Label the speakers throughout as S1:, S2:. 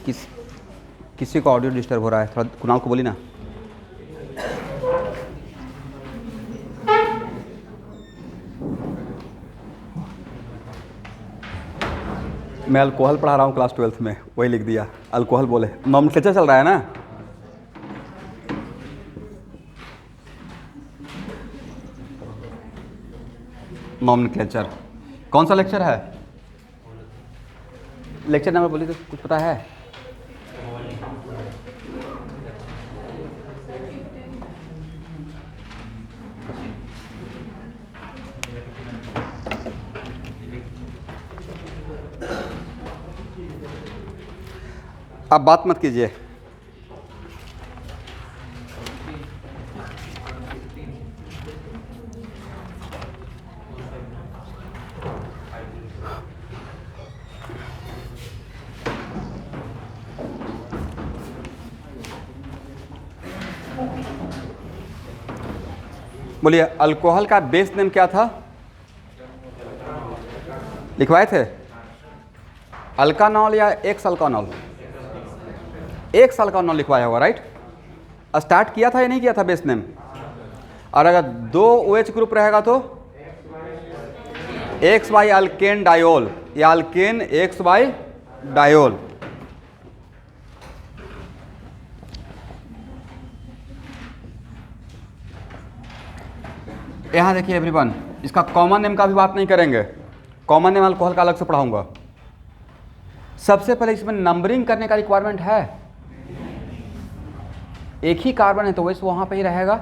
S1: किस किसी को ऑडियो डिस्टर्ब हो रहा है, थोड़ा कुणाल को बोली ना। मैं अल्कोहल पढ़ा रहा हूँ क्लास 12th में, वही लिख दिया अल्कोहल बोले। नॉमेनक्लेचर चल रहा है ना। नॉमेनक्लेचर कौन सा लेक्चर है? लेक्चर नंबर बोलिए तो कुछ पता है? आप बात मत कीजिए। बोलिए, अल्कोहल का बेस नेम क्या था? लिखवाए थे अल्कानॉल या एक्स अल्कानॉल? एक्स अल्कानॉल लिखवाया होगा, राइट। स्टार्ट किया था या नहीं किया था बेस नेम? और अगर 2 OH ग्रुप रहेगा तो एक्स वाई अल्केन डायोल या अल्केन एक्स वाई डायोल। यहाँ देखिए एवरीवन, इसका कॉमन नेम का भी बात नहीं करेंगे, कॉमन नेम अल्कोहल का अलग से पढ़ाऊंगा। सबसे पहले इसमें नंबरिंग करने का रिक्वायरमेंट है। एक ही कार्बन है तो वैसे वहाँ पे ही रहेगा।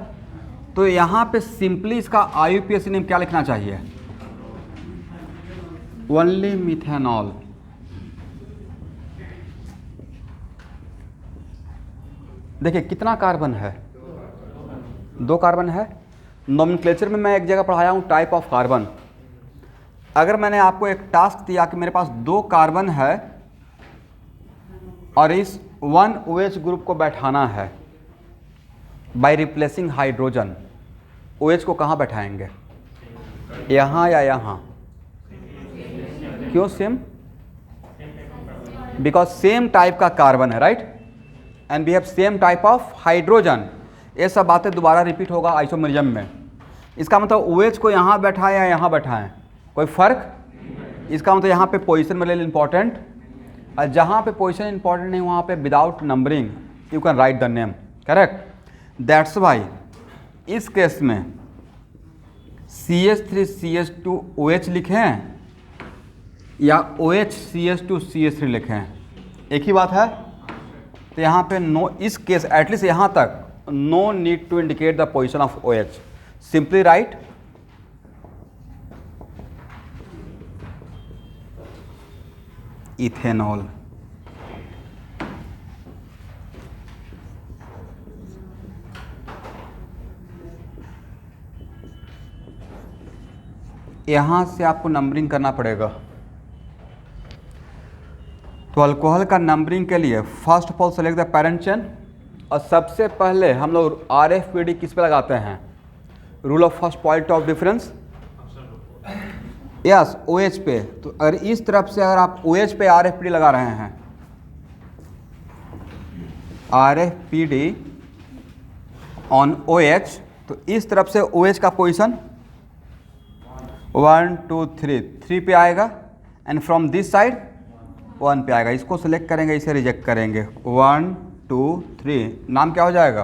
S1: तो यहाँ पे सिंपली इसका IUPAC नेम क्या लिखना चाहिए? Only methanol. देखिए कितना कार्बन है, 2 कार्बन है। नॉमेनक्लेचर में मैं एक जगह पढ़ाया हूँ टाइप ऑफ कार्बन। अगर मैंने आपको एक टास्क दिया कि मेरे पास 2 कार्बन है और इस 1 OH ग्रुप को बैठाना है बाय रिप्लेसिंग हाइड्रोजन, OH को कहाँ बैठाएंगे? यहाँ या यहाँ? क्यों सेम? बिकॉज सेम टाइप का कार्बन है, right, and we have same type of hydrogen. ये सब बातें दोबारा रिपीट होगा आइसोमेरिज्म में। इसका मतलब OH को यहाँ बैठाएं या यहाँ बैठाएं, कोई फर्क? इसका मतलब यहाँ पे पोजीशन मेरे लिए इंपॉर्टेंट, और जहाँ पे पोजीशन इंपॉर्टेंट नहीं वहाँ पे without numbering you can write the name, correct. That's why इस केस में CH3CH2OH लिखें या OH CH2CH3 लिखें, एक ही बात है। तो यहाँ पे नो, इस केस एटलीस्ट यहाँ तक no need to indicate the position of OH, simply write ethanol. यहाँ से आपको नंबरिंग करना पड़ेगा। तो अल्कोहल का नंबरिंग के लिए first of all select the parent chain, और सबसे पहले हम लोग RFPD किस पे लगाते हैं? Rule of first point of difference, yes, OH पे। तो अगर इस तरफ से अगर आप OH पे RFPD लगा रहे हैं, RFPD ऑन OH, तो इस तरफ से OH का पोजीशन 1 2 3 पे आएगा, एंड फ्रॉम दिस साइड 1 पे आएगा। इसको सेलेक्ट करेंगे, इसे रिजेक्ट करेंगे। 1 2 3, नाम क्या हो जाएगा?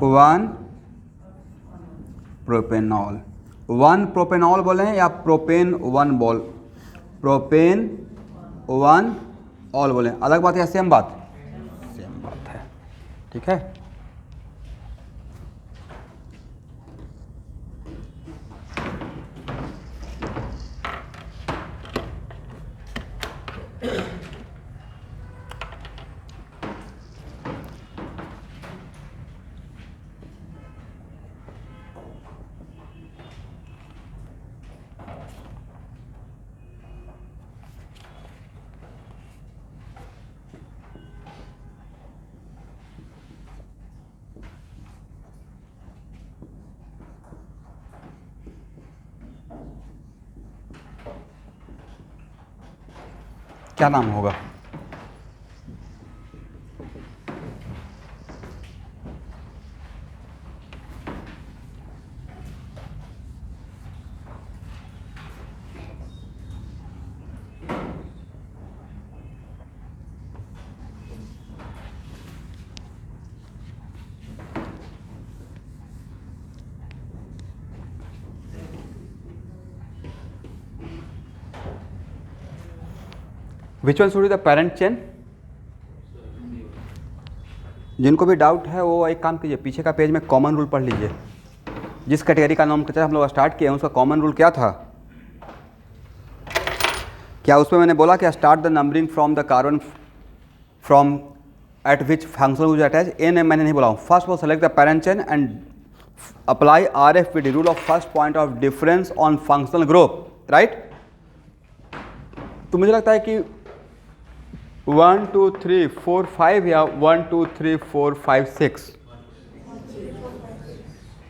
S1: 1 प्रोपेनॉल। 1 प्रोपेनॉल बोले या प्रोपेन 1 बोल, प्रोपेन 1 ऑल बोले, अलग बात है, सेम बात? सेम बात है, ठीक है। क्या नाम होगा? Which one should be the parent chain? जिनको भी डाउट है वो एक काम कीजिए, पीछे का पेज में कॉमन रूल पढ़ लीजिए। जिस कैटेगरी का नोमेनक्लेचर हम लोग स्टार्ट किए हैं उसका कॉमन रूल क्या था? क्या उसमें मैंने बोला कि start the numbering from the carbon from at which functional attach? ए ने मैंने नहीं बोला हूँ। फर्स्ट वो select the parent chain and apply RFPD, rule of first point of difference on functional group, right? तो मुझे लगता है कि 1 2 3 4 5 या 1 2 3 4 5 6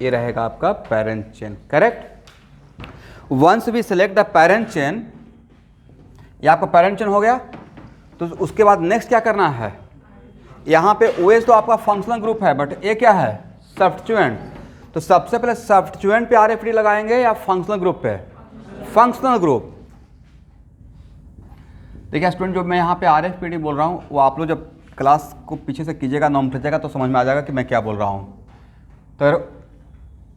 S1: ये रहेगा आपका parent chain, correct? Once we select the parent chain, ये आपका पेरेंट चेन हो गया। तो उसके बाद नेक्स्ट क्या करना है? यहाँ पे OH तो आपका फंक्शनल ग्रुप है, बट ये क्या है? सब्स्टिट्यूएंट। तो सबसे पहले सब्स्टिट्यूएंट पे RFPD लगाएंगे या फंक्शनल ग्रुप पे? Functional group. देखिए स्टूडेंट, जो मैं यहाँ पे RFPD बोल रहा हूँ वो आप लोग जब क्लास को पीछे से कीजिएगा, नोमेनक्लेचर तो समझ में आ जाएगा कि मैं क्या बोल रहा हूँ। तो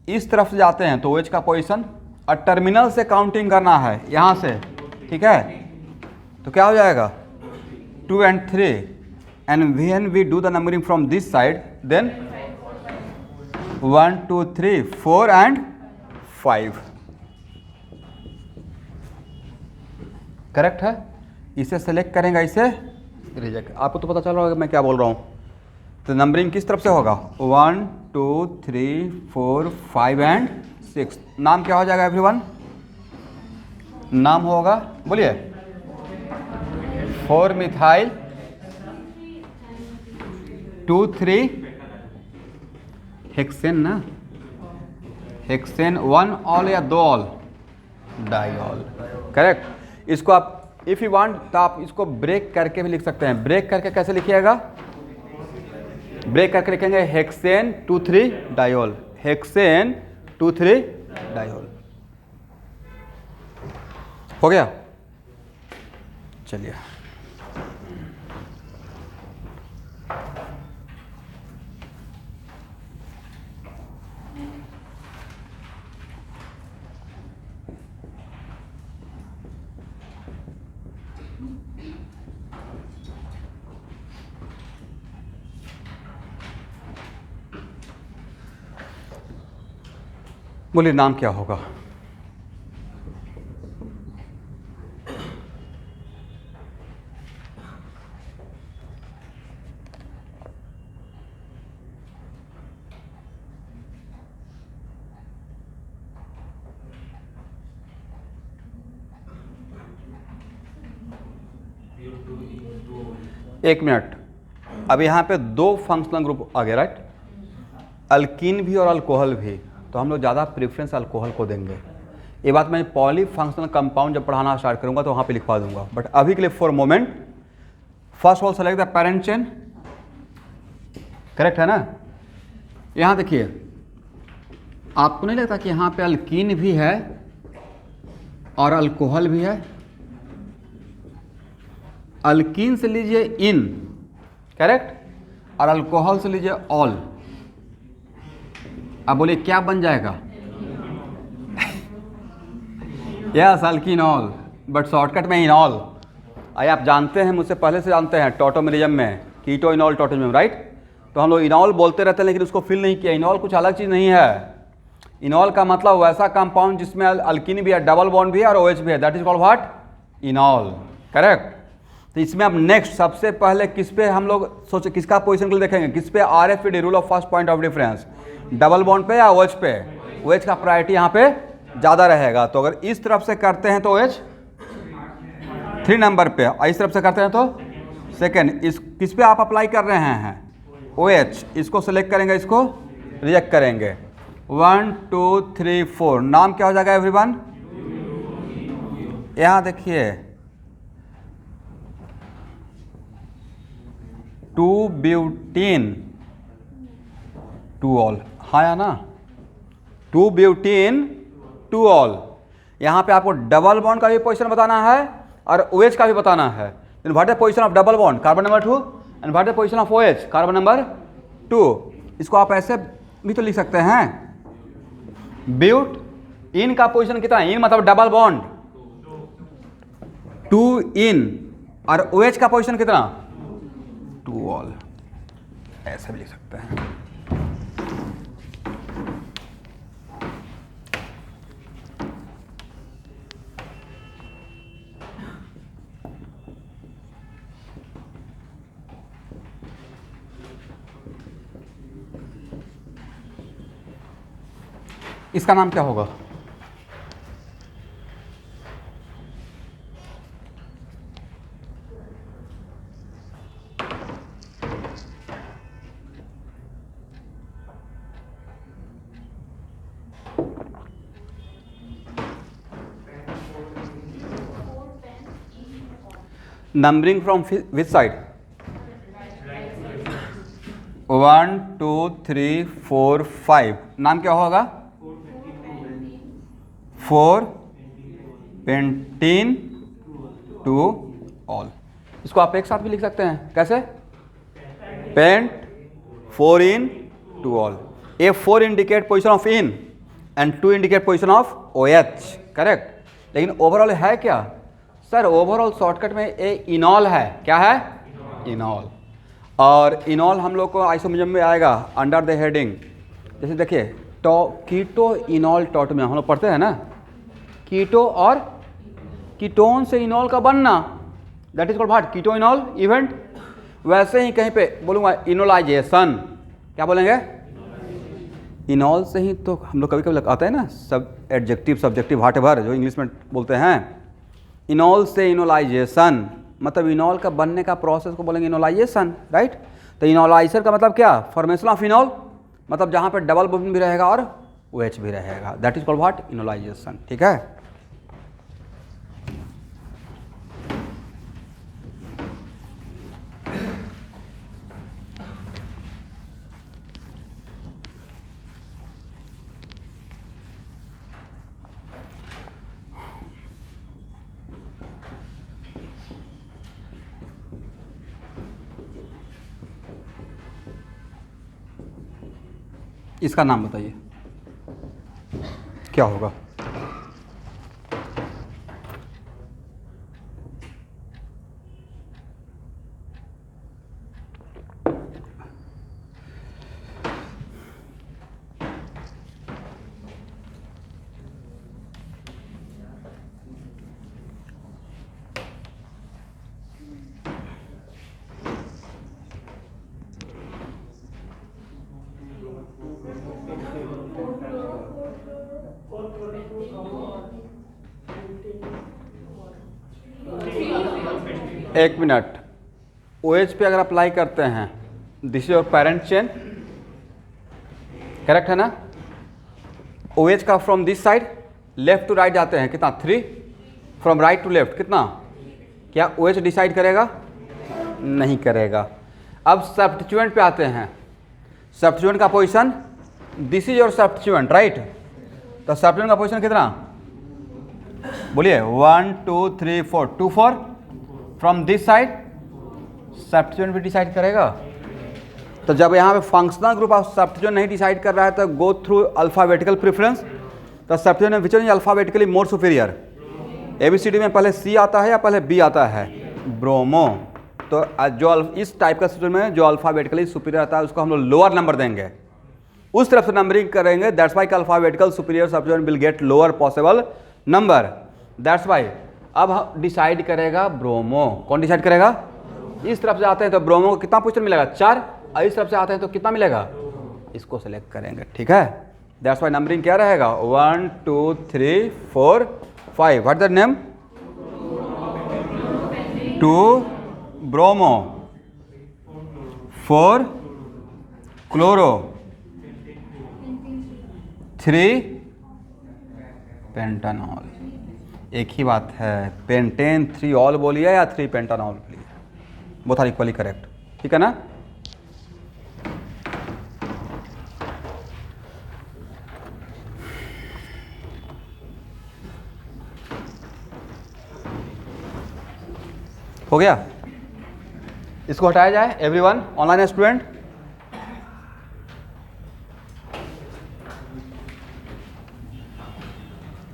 S1: इस तरफ से जाते हैं तो OH का पोजीशन और टर्मिनल से काउंटिंग करना है यहाँ से, ठीक है? तो क्या हो जाएगा? 2 and 3, and when we do the numbering from this side, then 1 2 3 4 and 5, correct है? इसे सेलेक्ट करेंगे, इसे रिजेक्ट। आपको तो पता चल रहा होगा मैं क्या बोल रहा हूँ। तो नंबरिंग किस तरफ से होगा? 1 2 3 4 5 and 6। नाम क्या हो जाएगा एवरीवन? नाम होगा, बोलिए, 4 मिथाइल 2 3 हेक्सेन ना, हेक्सेन 1 ऑल या 2 ऑल डाइऑल, करेक्ट? इसको आप इफ़ यू वांट तो आप इसको ब्रेक करके भी लिख सकते हैं। ब्रेक करके कैसे लिखिएगा? ब्रेक करके लिखेंगे हेक्सेन 2 3 डाइऑल, हेक्सेन 2 3 डाइऑल। हो गया? चलिए, बोलिए नाम क्या होगा? एक मिनट, अब यहाँ पे 2 फंक्शनल ग्रुप आ गए, राइट? अल्कीन भी और अल्कोहल भी, तो हम लोग ज़्यादा प्रेफरेंस अल्कोहल को देंगे। ये बात मैं पॉली फंक्शनल कंपाउंड जब पढ़ाना स्टार्ट करूँगा तो वहाँ पे लिखवा दूंगा, बट अभी के लिए for moment first all select the parent chain, correct है ना? यहाँ देखिए, आपको नहीं लगता कि यहाँ पे अल्कीन भी है और अल्कोहल भी है? अल्कीन से लीजिए इन, करेक्ट, और अल्कोहल से लीजिए ऑल। अब बोलिए क्या बन जाएगा? यस, अल्कीनॉल, बट शॉर्टकट में इनॉल। आइए, आप जानते हैं, मुझसे पहले से जानते हैं टॉटोमेरिज्म में कीटो इनॉल टॉटोमेरिज्म, राइट? तो हम लोग इनॉल बोलते रहते हैं लेकिन उसको फिल नहीं किया। इनॉल कुछ अलग चीज़ नहीं है। इनॉल का मतलब वैसा कंपाउंड जिसमें अल्कीन भी है, डबल बॉन्ड भी है और OH भी है, that is called what? इनॉल, correct? तो इसमें अब नेक्स्ट सबसे पहले किस पे हम लोग सोचे, किसका पोजीशन के लिए देखेंगे? किस पे? RFPD, rule of first point of difference, double bond पे या OH पे? OH का प्रायोरिटी यहाँ पे ज़्यादा रहेगा। तो अगर इस तरफ से करते हैं तो OH 3 नंबर पे, और इस तरफ से करते हैं तो सेकेंड। इस किस पे आप अप्लाई कर रहे हैं? OH। इसको सेलेक्ट करेंगे, इसको रिजेक्ट करेंगे। 1 2 3 4, नाम क्या हो जाएगा एवरीवन? यहाँ देखिए 2 ब्यूटीन 2 ऑल, हाँ या ना? 2 ब्यूटीन 2 ऑल। यहाँ पे आपको डबल बॉन्ड का भी पोजीशन बताना है और OH का भी बताना है। Then what is position of double bond? Carbon number 2। And what is position of OH? Carbon number 2। इसको आप ऐसे भी तो लिख सकते हैं, ब्यूट इन का पोजीशन कितना है? इन मतलब डबल बॉन्ड, 2 इन और OH का पोजीशन कितना, 2 ऑल, ऐसा भी लिख सकते हैं। इसका नाम क्या होगा, नंबरिंग फ्रॉम विच साइड, 1 2 3 4 5, नाम क्या होगा, 4 पेंटीन 2 ऑल। इसको आप एक साथ भी लिख सकते हैं, कैसे, pent 4 en 2 ol. A 4 indicate position of en and 2 indicate position of OH, correct. लेकिन ओवरऑल है क्या सर, ओवरऑल शॉर्टकट में ए इनॉल है, क्या है, इनॉल। और इनॉल हम लोग को आइसोमरिज्म में आएगा अंडर द हेडिंग, जैसे देखिए कीटो इनॉल टॉटमी हम लोग पढ़ते हैं ना, कीटो और कीटोन से इनॉल का बनना, that is called what, keto enol event. वैसे ही कहीं पे बोलूँगा इनोलाइजेशन, क्या बोलेंगे, इनॉल से ही तो हम लोग कभी कभी आता है ना सब एडजेक्टिव सब्जेक्टिव व्हाटएवर जो इंग्लिश में बोलते हैं। इनॉल से इनोलाइजेशन मतलब इनॉल का बनने का प्रोसेस को बोलेंगे इनोलाइजेशन, राइट। तो इनोलाइजेशन का मतलब क्या, फॉर्मेशन ऑफ इनॉल, मतलब जहाँ पे डबल बॉन्ड भी रहेगा और OH भी रहेगा, that is called what, enolisation, ठीक है। इसका नाम बताइए क्या होगा, एक मिनट, OH पे अगर अप्लाई करते हैं, this is your parent chain, correct है ना। OH का from this side left to right जाते हैं कितना, 3, फ्रॉम राइट टू लेफ्ट कितना, क्या OH डिसाइड करेगा, नहीं करेगा। अब सब्स्टिट्यूएंट पे आते हैं, सब्स्टिट्यूएंट का position, this is your substituent, right. तो सब्स्टिट्यूएंट का पोजीशन कितना, बोलिए 1 2 3 4, 2 4, फ्रॉम दिस साइड सब्स्टिट्यूएंट भी डिसाइड करेगा। तो जब यहाँ पे फंक्शनल ग्रुप ऑफ सब्स्टिट्यूएंट नहीं डिसाइड कर रहा है तो गो थ्रू अल्फाबेटिकल प्रेफरेंस। तो सब्स्टिट्यूएंट में which one is alphabetically more superior, ABCD में पहले C आता है या पहले B आता है, ब्रोमो। तो जो इस टाइप का सब्स्टिट्यूएंट में जो अल्फाबेटिकली सुपीरियर आता है उसको हम लोग लोअर नंबर देंगे, उस तरफ से नंबरिंग करेंगे, that's why alphabetical superior substituent will get lower possible number, that's why. अब डिसाइड करेगा ब्रोमो, कौन डिसाइड करेगा, इस तरफ से आते हैं तो ब्रोमो को कितना पोजीशन मिलेगा, 4, और इस तरफ से आते हैं तो कितना मिलेगा, इसको सेलेक्ट करेंगे, ठीक है। दैट्स वाई नंबरिंग क्या रहेगा, 1 2 3 4 5, what the name, 2 bromo, 4 chloro, 3 पेंटानॉल। एक ही बात है, पेंटेन 3 ऑल बोलिए या 3 पेंटानॉल बोलिए, बोथ आर इक्वली करेक्ट, ठीक है ना। हो गया, इसको हटाया जाए एवरीवन, ऑनलाइन स्टूडेंट।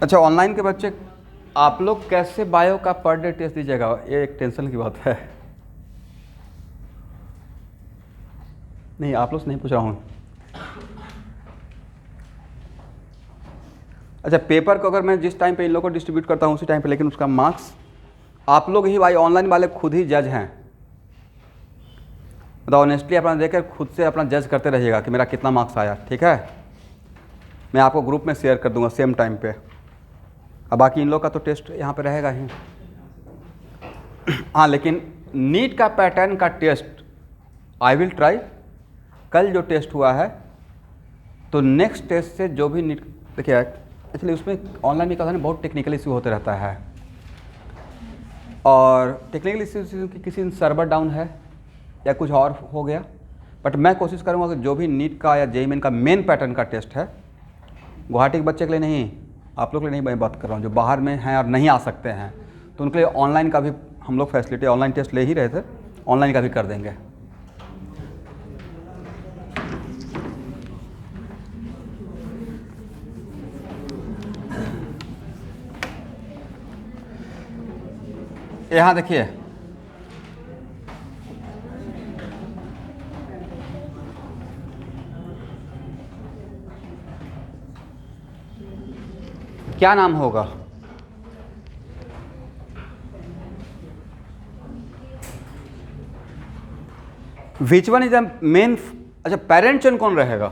S1: अच्छा, ऑनलाइन के बच्चे आप लोग कैसे बायो का पर डे टेस्ट दीजिएगा, ये एक टेंशन की बात है। नहीं, आप लोग से नहीं पूछ रहा हूँ। अच्छा, पेपर को अगर मैं जिस टाइम पे इन लोगों को डिस्ट्रीब्यूट करता हूँ उसी टाइम पे, लेकिन उसका मार्क्स आप लोग ही भाई ऑनलाइन वाले खुद ही जज हैं। मतलब ऑनेस्टली अपना देखकर खुद से अपना जज करते रहिएगा कि मेरा कितना मार्क्स आया, ठीक है। मैं आपको ग्रुप में शेयर कर दूंगा सेम टाइम पे। अब बाकी इन लोग का तो टेस्ट यहाँ पे रहेगा ही। हाँ, लेकिन नीट का पैटर्न का टेस्ट आई विल ट्राई। कल जो टेस्ट हुआ है तो नेक्स्ट टेस्ट से जो भी नीट, देखिए एक्चुअली उसमें ऑनलाइन में कहता है बहुत टेक्निकल इशू होते रहता है, और टेक्निकल इशू किसी दिन सर्वर डाउन है या कुछ और हो गया, बट मैं कोशिश करूँगा कि जो भी नीट का या जेईई मेन का मेन पैटर्न का टेस्ट है, गुवाहाटी के बच्चे के लिए नहीं, आप लोग के लिए नहीं मैं बात कर रहा हूँ, जो बाहर में हैं और नहीं आ सकते हैं, तो उनके लिए ऑनलाइन का भी हम लोग फैसिलिटी, ऑनलाइन टेस्ट ले ही रहे थे, ऑनलाइन का भी कर देंगे। यहाँ देखिए, क्या नाम होगा? Which one is the main, अच्छा पेरेंट चेन कौन रहेगा,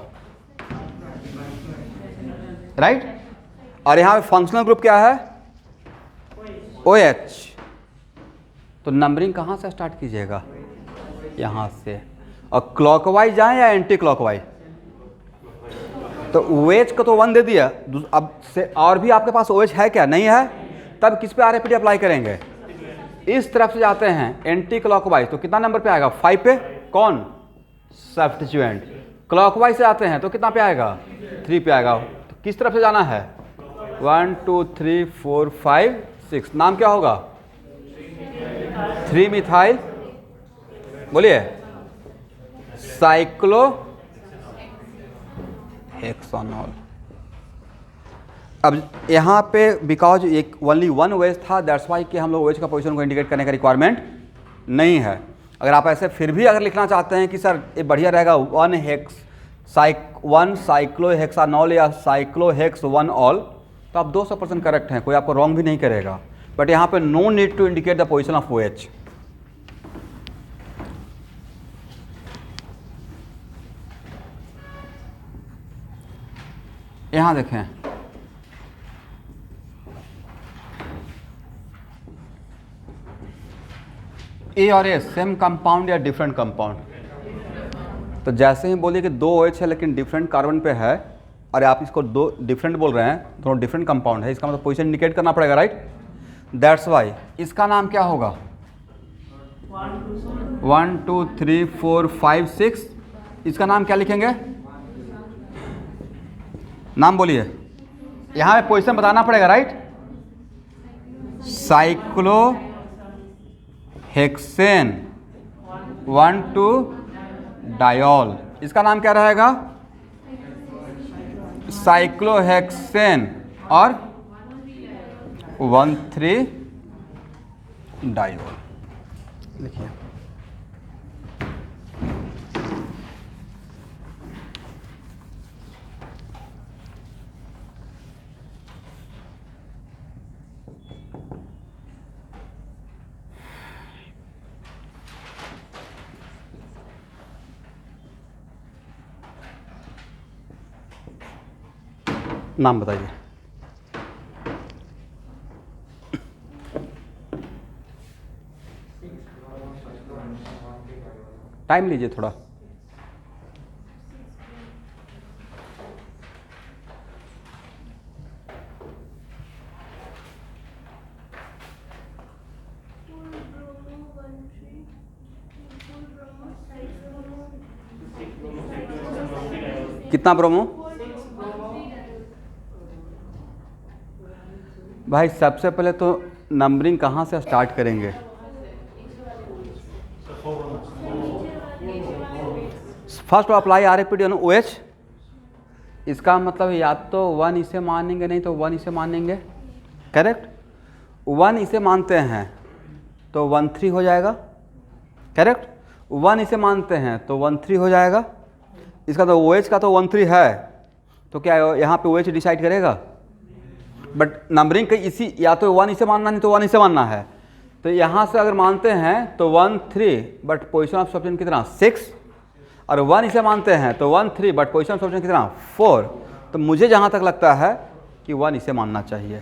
S1: राइट? और यहाँ पे फंक्शनल ग्रुप क्या है? OH। तो नंबरिंग कहाँ से स्टार्ट कीजिएगा? यहाँ से। और क्लॉकवाइज जाए या एंटी क्लॉकवाइज? तो OH को तो 1 दे दिया, अब से और भी आपके पास OH है क्या? नहीं है, तब किस पे RAPD अप्लाई करेंगे? इस तरफ से जाते हैं एंटी क्लॉकवाइज, तो कितना नंबर पे आएगा? 5 पे। कौन? सब्स्टिट्यूएंट। क्लॉकवाइज से आते हैं तो कितना पे आएगा? 3 पे आएगा। तो किस तरफ से जाना है? 1 2 3 4 5 6। नाम क्या होगा? 3 मिथाइल, बोलिए, साइक्लो हेक्सानॉल। अब यहाँ पे बिकॉज एक ओनली 1 OH था, दैट्स वाई कि हम लोग OH का पोजीशन को इंडिकेट करने का रिक्वायरमेंट नहीं है। अगर आप ऐसे फिर भी अगर लिखना चाहते हैं कि सर ये बढ़िया रहेगा 1 साइक्लोहेक्सानॉल या साइक्लोहेक्स 1 ऑल, तो आप 200% करेक्ट हैं, कोई आपको रॉन्ग भी नहीं करेगा। बट यहाँ पे no need to indicate the position of OH। यहाँ देखें, ए और ए सेम कंपाउंड या डिफरेंट कंपाउंड? तो जैसे ही बोलिए कि 2 OH है लेकिन डिफरेंट कार्बन पे है, और आप इसको 2 डिफरेंट बोल रहे हैं, दोनों डिफरेंट कंपाउंड है, इसका मतलब पोजीशन इंडिकेट करना पड़ेगा, राइट? दैट्स वाई इसका नाम क्या होगा? 1 2 3 4 5 6। इसका नाम क्या लिखेंगे? नाम बोलिए, यहाँ पे पोजीशन बताना पड़ेगा, राइट? Cyclo hexane 1 2 diol. इसका नाम क्या रहेगा? साइक्लोहेक्सेन और 1 3 डायोल। लिखिए, नाम बताइए। टाइम लीजिए थोड़ा। कितना ब्रोमो? भाई सबसे पहले तो नंबरिंग कहाँ से स्टार्ट करेंगे? First apply RAPD on OH। इसका मतलब या तो 1 इसे मानेंगे, नहीं तो 1 इसे मानेंगे, करेक्ट? 1 इसे मानते हैं तो 1,3 हो जाएगा, करेक्ट। 1 इसे मानते हैं तो 1,3 हो जाएगा। इसका तो OH का तो 1,3 है, तो क्या यहाँ पे OH डिसाइड करेगा? बट नंबरिंग का इसी, या तो 1 इसे मानना, नहीं तो 1 इसे मानना है। तो यहाँ से अगर मानते हैं तो 1,3, बट पोजीशन ऑफ सब्सटीट्यूशन कितना 6, और 1 इसे मानते हैं तो 1,3, बट पोजीशन ऑफ सब्सटीट्यूशन कितना 4। तो मुझे जहाँ तक लगता है कि 1 इसे मानना चाहिए।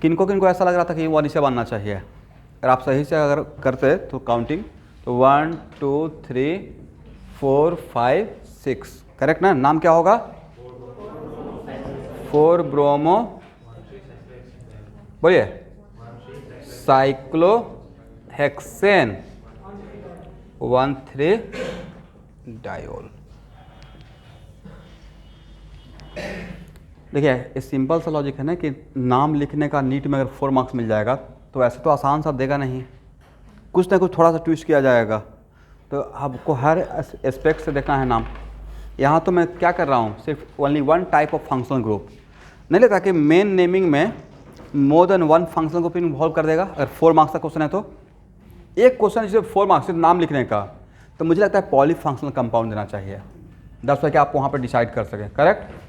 S1: किनको किनको ऐसा लग रहा था कि 1 इसे मानना चाहिए? अगर आप सही से अगर करते तो काउंटिंग, तो 1 2 3 4 5 6, करेक्ट ना? नाम क्या होगा? 4 ब्रोमो, बोलिए, साइक्लोहेक्सेन 1,3 डायोल। देखिए ये सिंपल सा लॉजिक है ना कि नाम लिखने का नीट में अगर 4 मार्क्स मिल जाएगा तो ऐसे तो आसान सा देगा नहीं, कुछ ना कुछ थोड़ा सा ट्विस्ट किया जाएगा। तो आपको हर एस्पेक्ट से देखना है नाम। यहाँ तो मैं क्या कर रहा हूँ, सिर्फ only 1 type of functional group नहीं लेता कि मेन नेमिंग में more than 1 functional group involve कर देगा। अगर 4 मार्क्स का क्वेश्चन है तो एक क्वेश्चन सिर्फ 4 मार्क्स सिर्फ नाम लिखने का, तो मुझे लगता है पॉली फंक्शनल कंपाउंड देना चाहिए, 10 कि आप वहाँ पर डिसाइड कर सकें, करेक्ट।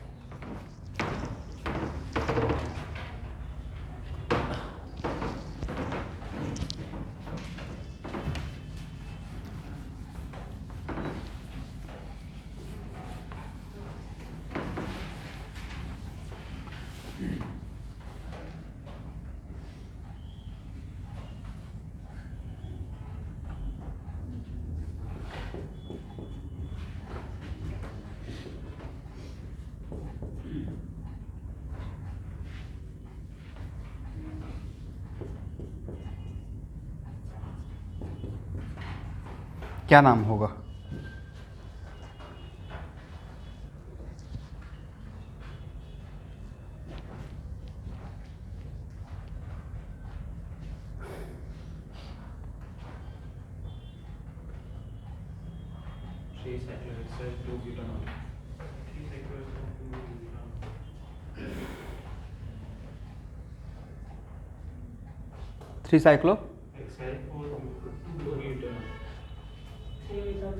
S1: क्या नाम होगा? Three cyclo,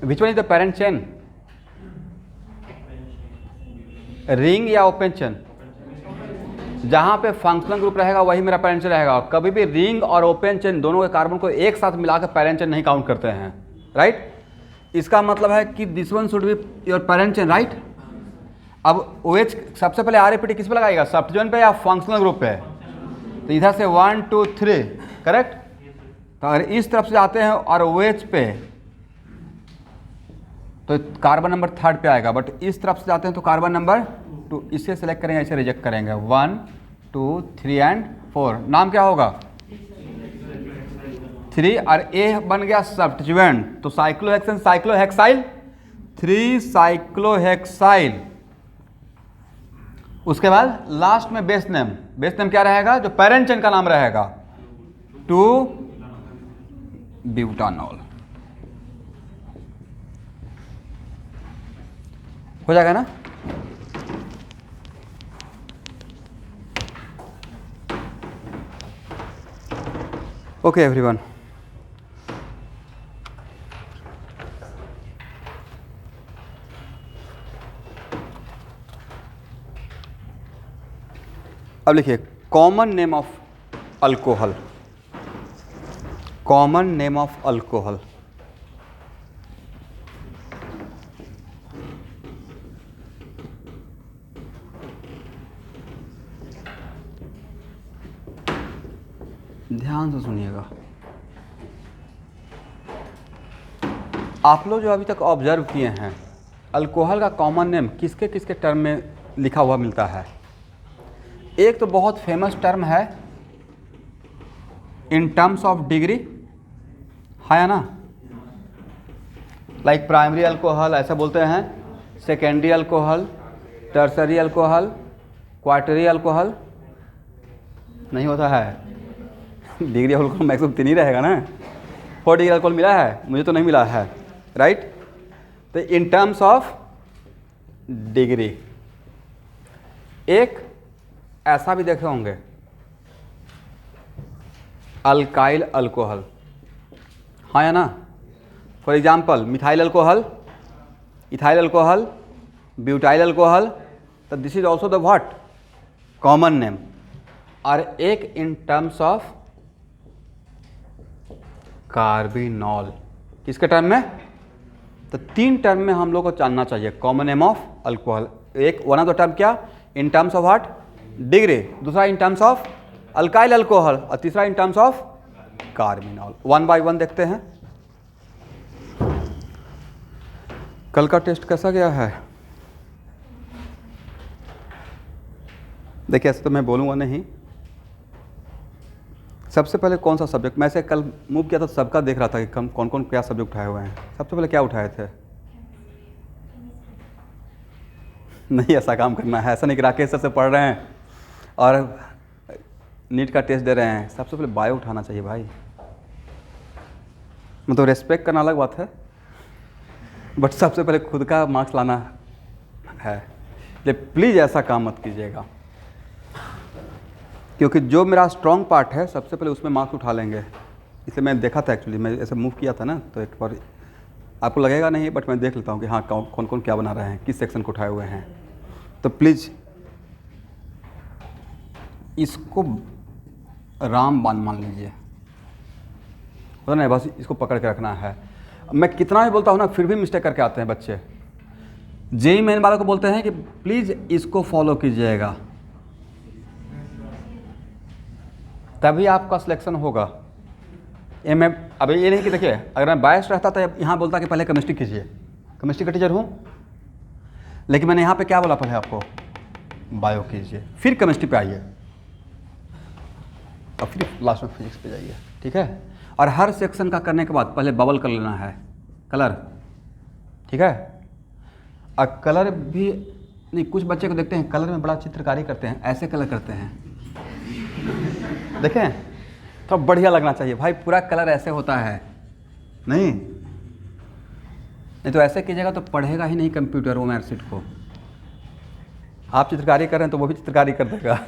S1: which one is the parent chain? Ring या ओपन चेन? जहाँ पे फंक्शनल ग्रुप रहेगा वही मेरा पेरेंट चेन रहेगा। कभी भी रिंग और ओपन चेन दोनों के कार्बन को एक साथ मिलाकर पेरेंट चेन नहीं काउंट करते हैं, राइट। इसका मतलब है कि this one should be your parent chain, right. अब OH सबसे पहले RAPT किस पे लगाएगा, सब्स्टिट्यूएंट पे या फंक्शनल ग्रुप पे? तो इधर से 1 2 3, करेक्ट। तो अगर इस तरफ से जाते हैं और OH पे तो कार्बन नंबर 3rd पे आएगा, बट इस तरफ से जाते हैं तो कार्बन नंबर 2, इसे सेलेक्ट करेंगे, इसे रिजेक्ट करेंगे। 1 2 3 एंड 4, नाम क्या होगा 3, और A बन गया सब्स्टिट्यूएंट, तो साइक्लोहेक्सेन साइक्लोहेक्साइल 3 साइक्लोहेक्साइल। उसके बाद लास्ट में बेस नेम, बेस नेम क्या रहेगा, जो पेरेंट चेन का नाम रहेगा 2 ब्यूटानॉल। हो जाएगा ना? ओके एवरीवन, अब लिखिए common name of alcohol, common name of alcohol. ध्यान से सुनिएगा, आप लोग जो अभी तक ऑब्जर्व किए हैं, अल्कोहल का कॉमन नेम किसके किसके टर्म में लिखा हुआ मिलता है। एक तो बहुत फेमस टर्म है इन टर्म्स ऑफ डिग्री, है ना, लाइक प्राइमरी अल्कोहल ऐसा बोलते हैं, secondary alcohol, tertiary alcohol, quaternary alcohol, नहीं होता है। डिग्री अल्कोहल मैक्सिमम 3 ही रहेगा ना, 4 डिग्री अल्कोहल मिला है, मुझे तो नहीं मिला है, राइट। तो इन टर्म्स ऑफ डिग्री एक ऐसा भी देखे होंगे अल्काइल अल्कोहल, हाँ या ना? For example methyl alcohol, ethyl alcohol, butyl alcohol, तो this is also the what common name. और एक इन टर्म्स ऑफ कार्बिनॉल, किसके टर्म में? तो 3 टर्म में हम लोग को जानना चाहिए कॉमन नेम ऑफ अल्कोहल। एक वन ऑफ द टर्म क्या? In terms of what? Degree, दूसरा in terms of alkyl alcohol, और तीसरा in terms of carbinol. 1 by 1 देखते हैं। कल का टेस्ट कैसा गया है? देखिए ऐसे तो मैं बोलूँगा नहीं। सबसे पहले कौन सा सब्जेक्ट, मैं से कल मूव किया था, सबका देख रहा था कि कौन कौन क्या सब्जेक्ट उठाए हुए हैं। सबसे पहले क्या उठाए थे? नहीं ऐसा काम करना है, ऐसा नहीं कि राकेश सर से पढ़ रहे हैं और नीट का टेस्ट दे रहे हैं। सबसे पहले बायो उठाना चाहिए भाई। मतलब रेस्पेक्ट करना अलग बात है, बट सबसे पहले खुद का मार्क्स लाना है। इसलिए प्लीज़ ऐसा काम मत कीजिएगा, क्योंकि जो मेरा स्ट्रॉन्ग पार्ट है सबसे पहले उसमें मार्क्स उठा लेंगे। इसलिए मैं देखा था, एक्चुअली मैं ऐसे मूव किया था ना, तो एक बार आपको लगेगा नहीं, बट मैं देख लेता हूँ कि हाँ कौन कौन क्या बना रहे हैं, किस सेक्शन को उठाए हुए हैं। तो प्लीज़ इसको रामबाण मान लीजिए, पता नहीं, बस इसको पकड़ के रखना है। मैं कितना भी बोलता हूँ ना, फिर भी मिस्टेक करके आते हैं बच्चे। जेई मेन वालों को बोलते हैं कि प्लीज़ इसको फॉलो कीजिएगा, तभी आपका सिलेक्शन होगा। ये मैं अब ये नहीं कि देखिए, अगर मैं बायस रहता तो यहाँ बोलता कि पहले केमिस्ट्री कीजिए, केमिस्ट्री का टीचर हूँ, लेकिन मैंने यहाँ पे क्या बोला? पहले आपको बायो कीजिए, फिर केमिस्ट्री पे आइए, और फिर लास्ट में फिजिक्स पे जाइए, ठीक है? और हर सेक्शन का करने के बाद पहले बबल कर लेना है, कलर, ठीक है? और कलर भी नहीं, कुछ बच्चे को देखते हैं कलर में बड़ा चित्रकारी करते हैं, ऐसे कलर करते हैं, देखें तो बढ़िया लगना चाहिए भाई। पूरा कलर ऐसे होता है नहीं, नहीं तो ऐसे कीजिएगा तो पढ़ेगा ही नहीं कंप्यूटर वो मैथशीट को। आप चित्रकारी कर रहे हैं तो वो भी चित्रकारी कर देगा।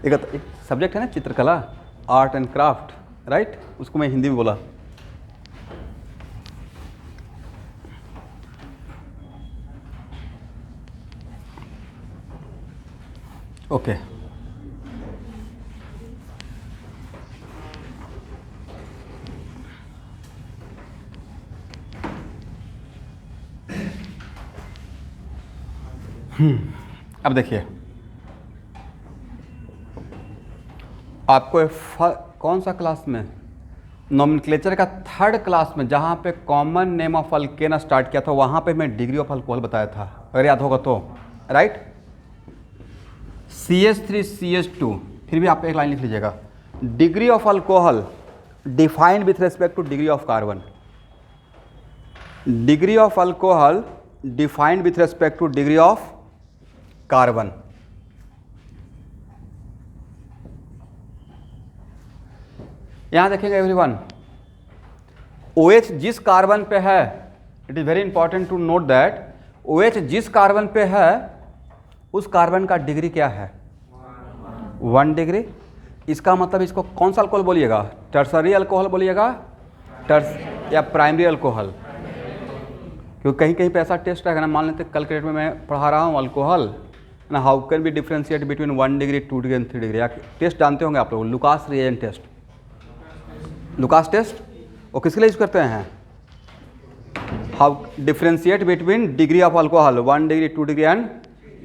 S1: एक सब्जेक्ट है ना चित्रकला, आर्ट एंड क्राफ्ट, राइट? उसको मैं हिंदी में बोला। ओके अब देखिए, आपको कौन सा क्लास में? नोमेनक्लेचर का 3rd क्लास में, जहाँ पे common name of alkane start किया था, वहाँ पे मैं डिग्री ऑफ अल्कोहल बताया था, अगर याद होगा तो, राइट? CH3 CH2, फिर भी आप एक लाइन लिख लीजिएगा, degree of alcohol defined with respect to degree of carbon. Degree of alcohol defined with respect to degree of carbon. यहां देखेंगे एवरीवन, OH जिस कार्बन पे है, it is very important to note that OH जिस carbon पे है उस carbon का डिग्री क्या है? 1 डिग्री। इसका मतलब इसको कौन सा अल्कोहल बोलिएगा? टर्सरी अल्कोहल बोलिएगा, या प्राइमरी अल्कोहल? क्योंकि कहीं कहीं पे ऐसा टेस्ट रहेगा ना, मान लेते कल के डेट में मैं पढ़ा रहा हूँ अल्कोहल ना, how can be differentiate between 1 degree 2 degree and 3 degree. या टेस्ट जानते होंगे आप लोग, Lucas reagent test. Lucas test वो किसके लिए यूज करते हैं? How differentiate between degree of alcohol 1 degree 2 degree and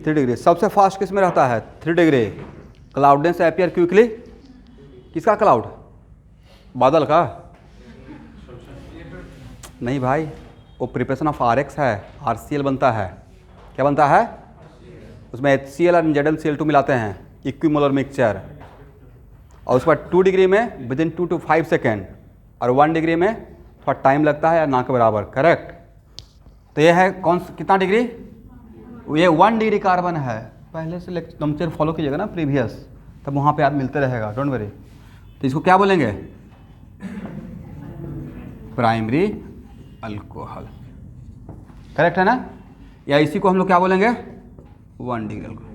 S1: 3 degree. सबसे फास्ट किस में रहता है? 3 डिग्री। क्लाउडनेस अपीयर क्विकली, किसका क्लाउड? बादल का? नहीं भाई, वो प्रिपरेशन ऑफ RX है, RCl बनता है। क्या बनता है? उसमें HCl और ZnCl2 मिलाते हैं, इक्विमोलर मिक्सचर। और उसके बाद 2 डिग्री में विदिन 2 to 5 सेकेंड, और 1 डिग्री में थोड़ा टाइम लगता है या ना के बराबर, करेक्ट? तो ये है कौन कितना डिग्री? ये 1 डिग्री कार्बन है। पहले से लेक्चर फॉलो कीजिएगा ना प्रीवियस, तब वहाँ पे आप मिलते रहेगा, डोंट वरी। तो इसको क्या बोलेंगे? प्राइमरी अल्कोहल, करेक्ट है ना? या इसी को हम लोग क्या बोलेंगे? 1 डिग्री अल्कोहल।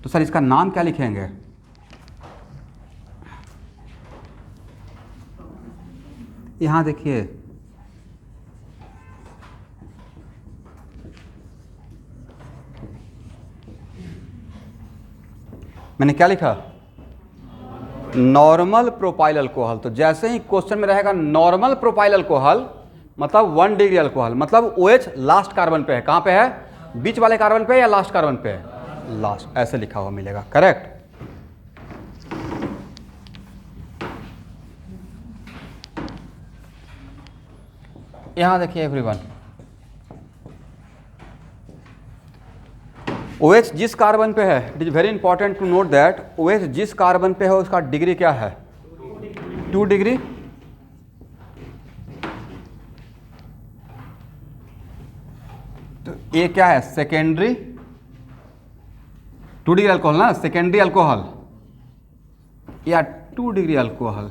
S1: तो सर इसका नाम क्या लिखेंगे? यहाँ देखिए, मैंने क्या लिखा? Normal propyl alcohol. तो जैसे ही क्वेश्चन में रहेगा नॉर्मल प्रोपाइल अल्कोहल मतलब 1 डिग्री अल्कोहल, मतलब OH लास्ट कार्बन पे है। कहाँ पे है? बीच वाले कार्बन पे या लास्ट कार्बन पे है? लास्ट, ऐसे लिखा हुआ मिलेगा। करेक्ट। यहां देखिए एवरीवन, OH जिस कार्बन पे है, it is very important to note that OH जिस कार्बन पे है उसका डिग्री क्या है? 2 डिग्री। तो ये क्या है? सेकेंडरी 2 डिग्री अल्कोहल ना, सेकेंडरी अल्कोहल या 2 डिग्री अल्कोहल।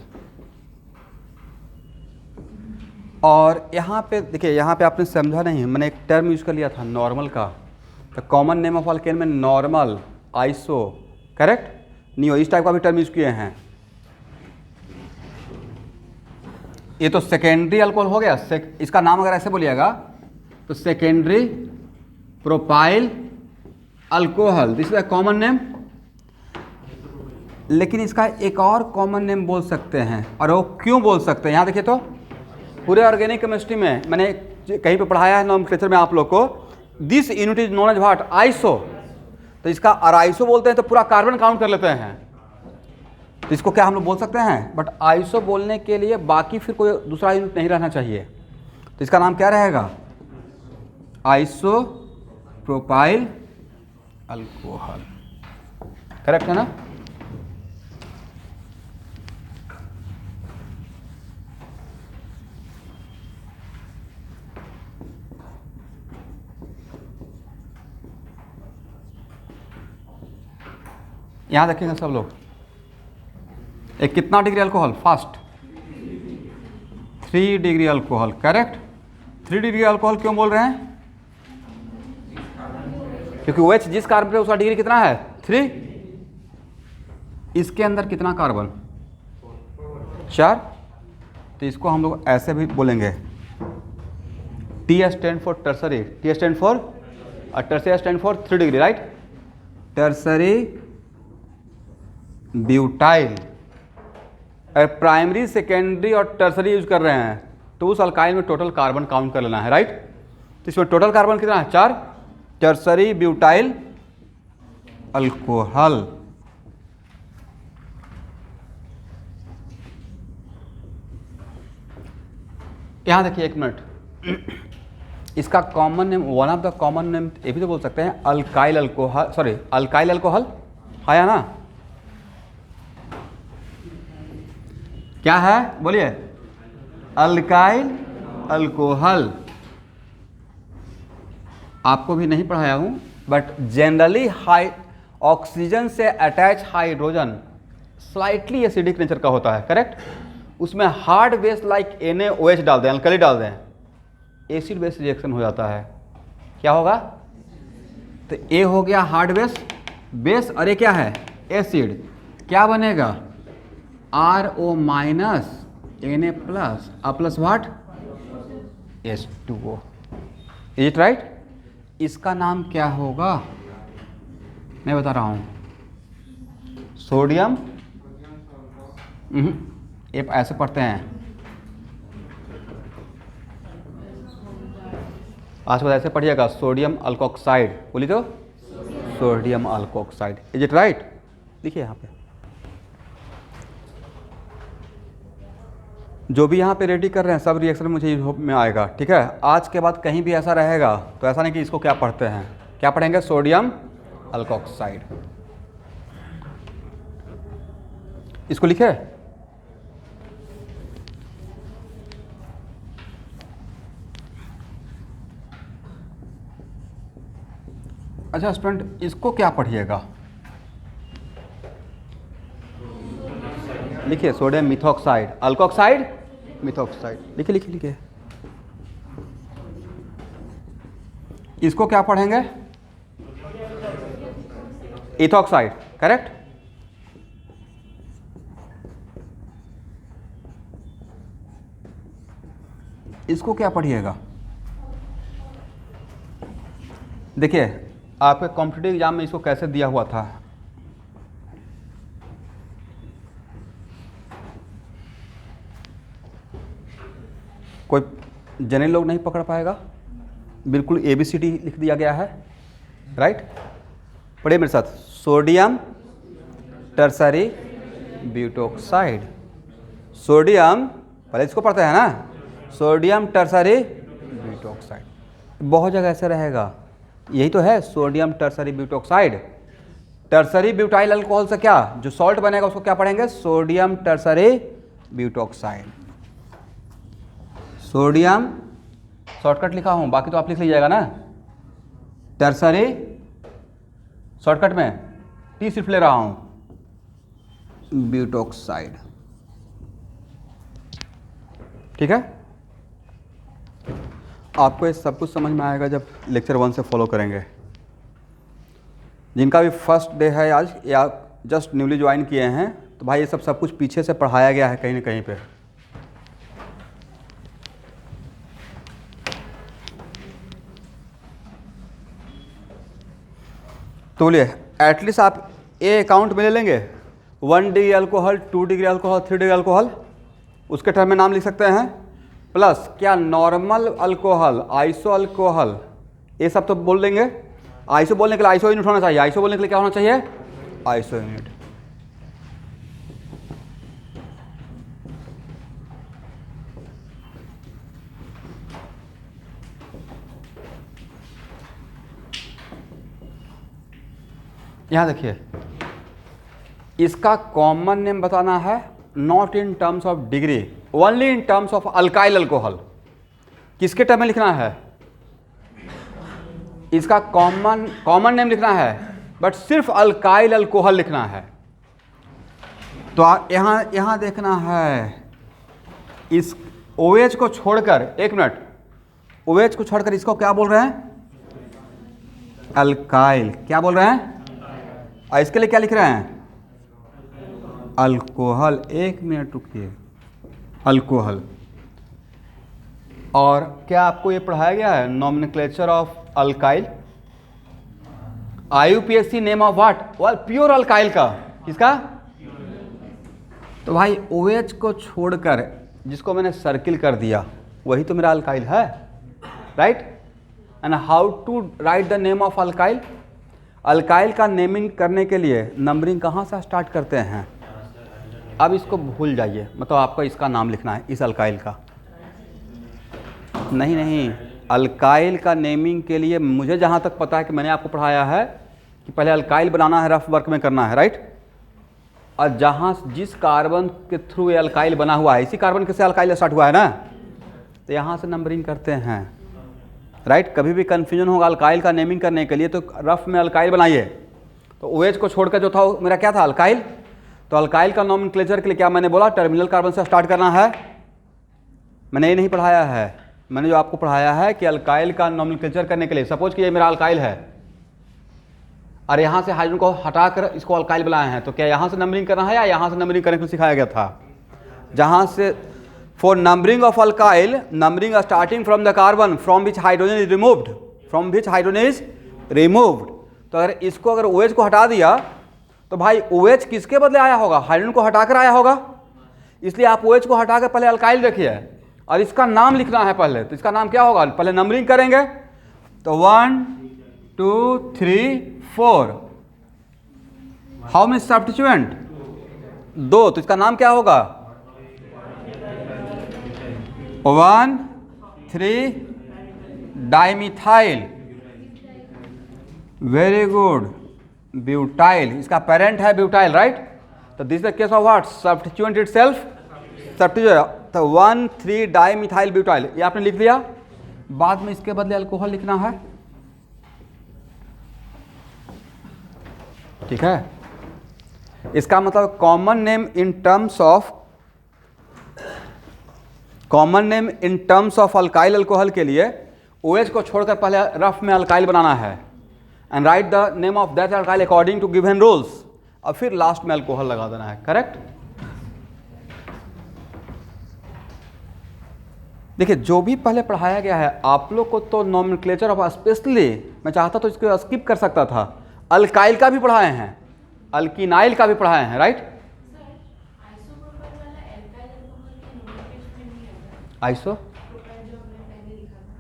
S1: और यहाँ पे देखिए, यहाँ पे आपने समझा नहीं, मैंने एक टर्म यूज कर लिया था नॉर्मल का। तो कॉमन नेम ऑफ अल्केन में नॉर्मल, आइसो, करेक्ट, नियो, इस टाइप का भी टर्म यूज किए हैं। ये तो सेकेंडरी अल्कोहल हो गया। इसका नाम अगर ऐसे बोलिएगा तो secondary propyl alcohol, this is common name. लेकिन इसका एक और कॉमन नेम बोल सकते हैं, और वो क्यों बोल सकते हैं? यहाँ देखिए, तो पूरे ऑर्गेनिक केमिस्ट्री में मैंने कहीं पे पढ़ाया है नोमेनक्लेचर में आप लोग को, this unit is known as what? Iso. तो इसका अराइसो बोलते हैं तो पूरा कार्बन काउंट कर लेते हैं, तो इसको क्या हम लोग बोल सकते हैं? बट आइसो बोलने के लिए बाकी फिर कोई दूसरा यूनिट नहीं रहना चाहिए। तो इसका नाम क्या रहेगा? Iso propyl alcohol. करेक्ट है ना? यहां देखेंगे सब लोग, एक कितना degree alcohol? Fast 3 degree alcohol. Correct. 3 degree alcohol क्यों बोल रहे हैं? क्योंकि OH जिस कार्बन पे उसका डिग्री कितना है? 3। इसके अंदर कितना कार्बन? 4। तो इसको हम लोग ऐसे भी बोलेंगे, T stand for tertiary, T stand for, और tertiary stand for 3 degree, right? Tertiary butyl. अगर प्राइमरी, सेकेंडरी और टर्सरी यूज कर रहे हैं तो उस अल्काइल में टोटल कार्बन काउंट कर लेना है, राइट? तो इसमें टोटल कार्बन कितना है? 4। Tertiary butyl alcohol. यहां देखिए, एक मिनट, इसका common name, one of the common name ये भी तो बोल सकते हैं alkyl alcohol, sorry alkyl alcohol, आया ना? क्या है बोलिए? Alkyl alcohol. आपको भी नहीं पढ़ाया हूं, बट जनरली हाई ऑक्सीजन से attach hydrogen slightly acidic nature का होता है। करेक्ट। उसमें हार्ड बेस लाइक NaOH डाल दें, अल्कली डाल दें, एसिड बेस रिएक्शन हो जाता है। क्या होगा? तो ए हो गया हार्ड बेस, बेस, और ये क्या है? एसिड। क्या बनेगा? RO minus Na plus, plus what? H2O। Is it right? इसका नाम क्या होगा? मैं बता रहा हूं, सोडियम, ये ऐसे पढ़ते हैं, आज के बाद ऐसे पढ़िएगा, सोडियम अल्कोक्साइड। बोली तो sodium alkoxide. Is it right? देखिए यहाँ पे जो भी यहाँ पे रेडी कर रहे हैं सब रिएक्शन मुझे में आएगा, ठीक है? आज के बाद कहीं भी ऐसा रहेगा तो ऐसा नहीं कि इसको क्या पढ़ते हैं, क्या पढ़ेंगे? Sodium alkoxide. इसको लिखे। अच्छा स्टूडेंट, इसको क्या पढ़िएगा? लिखिए, सोडियम मिथॉक्साइड, अल्कोक्साइड, मिथॉक्साइड। लिखिए लिखिए लिखिए। इसको क्या पढ़ेंगे? Ethoxide, correct. इसको क्या पढ़िएगा, देखिए आपके कॉम्पिटिटिव एग्जाम में इसको कैसे दिया हुआ था। कोई जनरल लोग नहीं पकड़ पाएगा, बिल्कुल ABCD लिख दिया गया है, राइट। पढ़िए मेरे साथ, सोडियम टर्सरी ब्यूटोक्साइड। सोडियम, पहले इसको पढ़ते हैं ना, सोडियम टर्सरी ब्यूटोक्साइड। बहुत जगह ऐसे रहेगा, यही तो है sodium tertiary butoxide. Tertiary butyl alcohol से क्या जो सॉल्ट बनेगा उसको क्या पढ़ेंगे, sodium tertiary butoxide. Sodium shortcut लिखा हूं, बाकी तो आप लिख लीजिएगा ना। टर्सरी शॉर्टकट में T सिर्फ ले रहा हूं, ब्यूटोक्साइड, ठीक है। आपको ये सब कुछ समझ में आएगा जब लेक्चर 1 से फॉलो करेंगे। जिनका भी फर्स्ट डे है आज या जस्ट न्यूली ज्वाइन किए हैं, तो भाई ये सब कुछ पीछे से पढ़ाया गया है कहीं ना कहीं पे। तो बोलिए एटलीस्ट आप ए अकाउंट में ले लेंगे 1 degree alcohol, 2 degree alcohol, 3 degree alcohol, उसके टर्म में नाम लिख सकते हैं। प्लस क्या नॉर्मल अल्कोहल, आइसो अल्कोहल, ये सब तो बोल देंगे। आइसो बोलने के लिए आइसो यूनिट होना चाहिए, आइसो बोलने के लिए क्या होना चाहिए, आइसो यूनिट। यहां देखिए, इसका कॉमन नेम बताना है, not in terms of degree, only in terms of alkyl alcohol. किसके टर्म में लिखना है, इसका कॉमन नेम लिखना है, बट सिर्फ अल्काइल अल्कोहल लिखना है। तो यहां देखना है, इस OH को छोड़कर, एक मिनट, OH को छोड़कर इसको क्या बोल रहे हैं, अल्काइल। क्या बोल रहे हैं, और इसके लिए क्या लिख रहे हैं, अल्कोहल। एक मिनट रुकिए, अल्कोहल। और क्या आपको ये पढ़ाया गया है nomenclature of alkyl, IUPAC name of what, well pure alkyl का, किसका। तो भाई OH को छोड़कर जिसको मैंने सर्किल कर दिया वही तो मेरा अल्काइल है, right. And how to write the name of alkyl, alkyl का नेमिंग करने के लिए नंबरिंग कहाँ से स्टार्ट करते हैं। अब इसको भूल जाइए, मतलब आपको इसका नाम लिखना है, इस अल्काइल का नहीं, अल्काइल का नेमिंग के लिए मुझे जहाँ तक पता है कि मैंने आपको पढ़ाया है कि पहले अल्काइल बनाना है, रफ वर्क में करना है, राइट। और जहाँ जिस कार्बन के थ्रू ये अल्काइल बना हुआ है, इसी कार्बन के से अल्काइल स्टार्ट हुआ है ना, तो यहाँ से नंबरिंग करते हैं, राइट। कभी भी कन्फ्यूजन होगा अल्काइल का नेमिंग करने के लिए तो रफ में अल्काइल बनाइए। तो OH को छोड़कर जो था मेरा क्या था, अल्काइल। तो अल्काइल का नॉमेनक्लेचर के लिए क्या मैंने बोला, टर्मिनल कार्बन से स्टार्ट करना है। मैंने ये नहीं पढ़ाया है, मैंने जो आपको पढ़ाया है कि अल्काइल का नॉमेनक्लेचर करने के लिए, सपोज कि ये मेरा अल्काइल है और यहाँ से हाइड्रोजन को हटाकर इसको अल्काइल बनाए हैं, तो क्या यहाँ से नंबरिंग करना है या यहाँ से नंबरिंग करने को सिखाया गया था। जहाँ से for numbering of alkyl, numbering starting from the carbon from which hydrogen is removed, from which hydrogen is removed. तो अगर इसको अगर OH को हटा दिया तो भाई OH किसके बदले आया होगा, हाइड्रोजन को हटाकर आया होगा। इसलिए आप OH को हटाकर पहले अल्काइल रखिए और इसका नाम लिखना है पहले। तो इसका नाम क्या होगा, पहले नंबरिंग करेंगे तो 1 2 3 4, हाउ मेनी सब्स्टिट्यूएंट, 2, तो इसका नाम क्या होगा 1 3 डाइमिथाइल, वेरी गुड, ब्यूटाइल। इसका पेरेंट है ब्यूटाइल, राइट। तो this is the case of what, substituent itself, substituent. तो 1 3 डाइमिथाइल ब्यूटाइल, ये आपने लिख लिया। बाद में इसके बदले अल्कोहल लिखना है, ठीक है। इसका मतलब common name in terms of alkyl alcohol के लिए OH को छोड़कर पहले रफ में अल्काइल बनाना है। And write the name of that alkyl according to given rules. अब फिर लास्ट में अल्कोहल लगा देना है, करेक्ट। देखिए जो भी पहले पढ़ाया गया है आप लोग को तो नॉमेनक्लेचर ऑफ स्पेशली मैं चाहता तो इसको स्किप कर सकता था। अल्काइल का भी पढ़ाए हैं, अल्किनाइल का भी पढ़ाए हैं, राइट। आइसो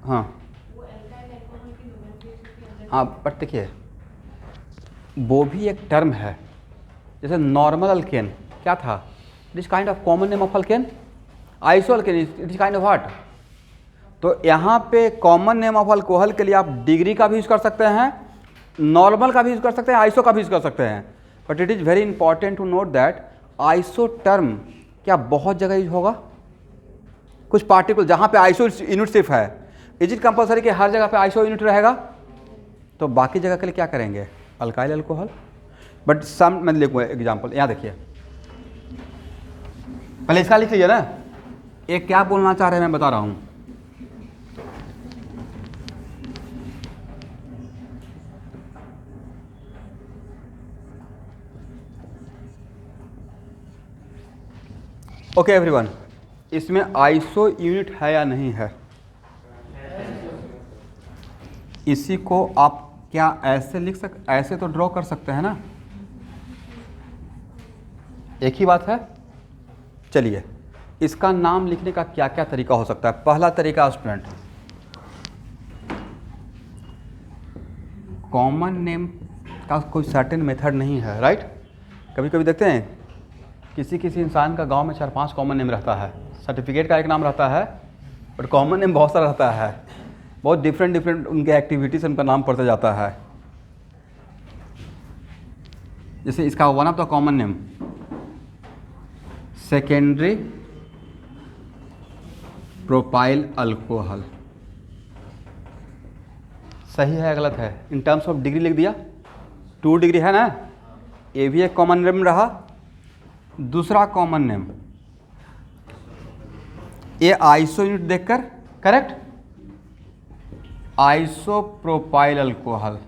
S1: हाँ हाँ, बट देखिए वो भी एक टर्म है। जैसे नॉर्मल अल्केन क्या था, it is kind of common name of alkane. Iso alkane it is kind of what. तो यहाँ पे कॉमन नेम ऑफ अल्कोहल के लिए आप डिग्री का भी यूज कर सकते हैं, नॉर्मल का भी यूज कर सकते हैं, आइसो का भी यूज कर सकते हैं। But it is very important to note that iso term क्या बहुत जगह यूज होगा, कुछ पार्टिकुलर जहाँ पे आइसो यूनिट सिर्फ है। इज इट कंपलसरी कि हर जगह पे आइसो यूनिट रहेगा? तो बाकी जगह के लिए क्या करेंगे, अल्काइल अल्कोहल। बट सम मैं लिखूँगा एग्जाम्पल, यहाँ देखिए पहले इसका लिख लीजिए ना, एक क्या बोलना चाह रहे हैं मैं बता रहा हूँ। ओके एवरीवन, इसमें आइसो यूनिट है या नहीं है? इसी को आप क्या ऐसे लिख ऐसे तो ड्रॉ कर सकते हैं ना, एक ही बात है। चलिए इसका नाम लिखने का क्या क्या तरीका हो सकता है। पहला तरीका स्टूडेंट, कॉमन नेम का कोई सर्टेन मेथड नहीं है, राइट। कभी कभी देखते हैं किसी किसी इंसान का गांव में 4-5 कॉमन नेम रहता है, सर्टिफिकेट का एक नाम रहता है बट कॉमन नेम बहुत सारा रहता है, बहुत डिफरेंट उनके एक्टिविटी से उनका नाम पड़ता जाता है। जैसे इसका one of the common name secondary propyl alcohol, सही है गलत है? इन टर्म्स ऑफ डिग्री लिख दिया, 2 डिग्री है ना, ये भी एक कॉमन नेम रहा। दूसरा कॉमन नेम ये आइसो यूनिट देखकर, करेक्ट, आइसो प्रोपाइल अल्कोहल,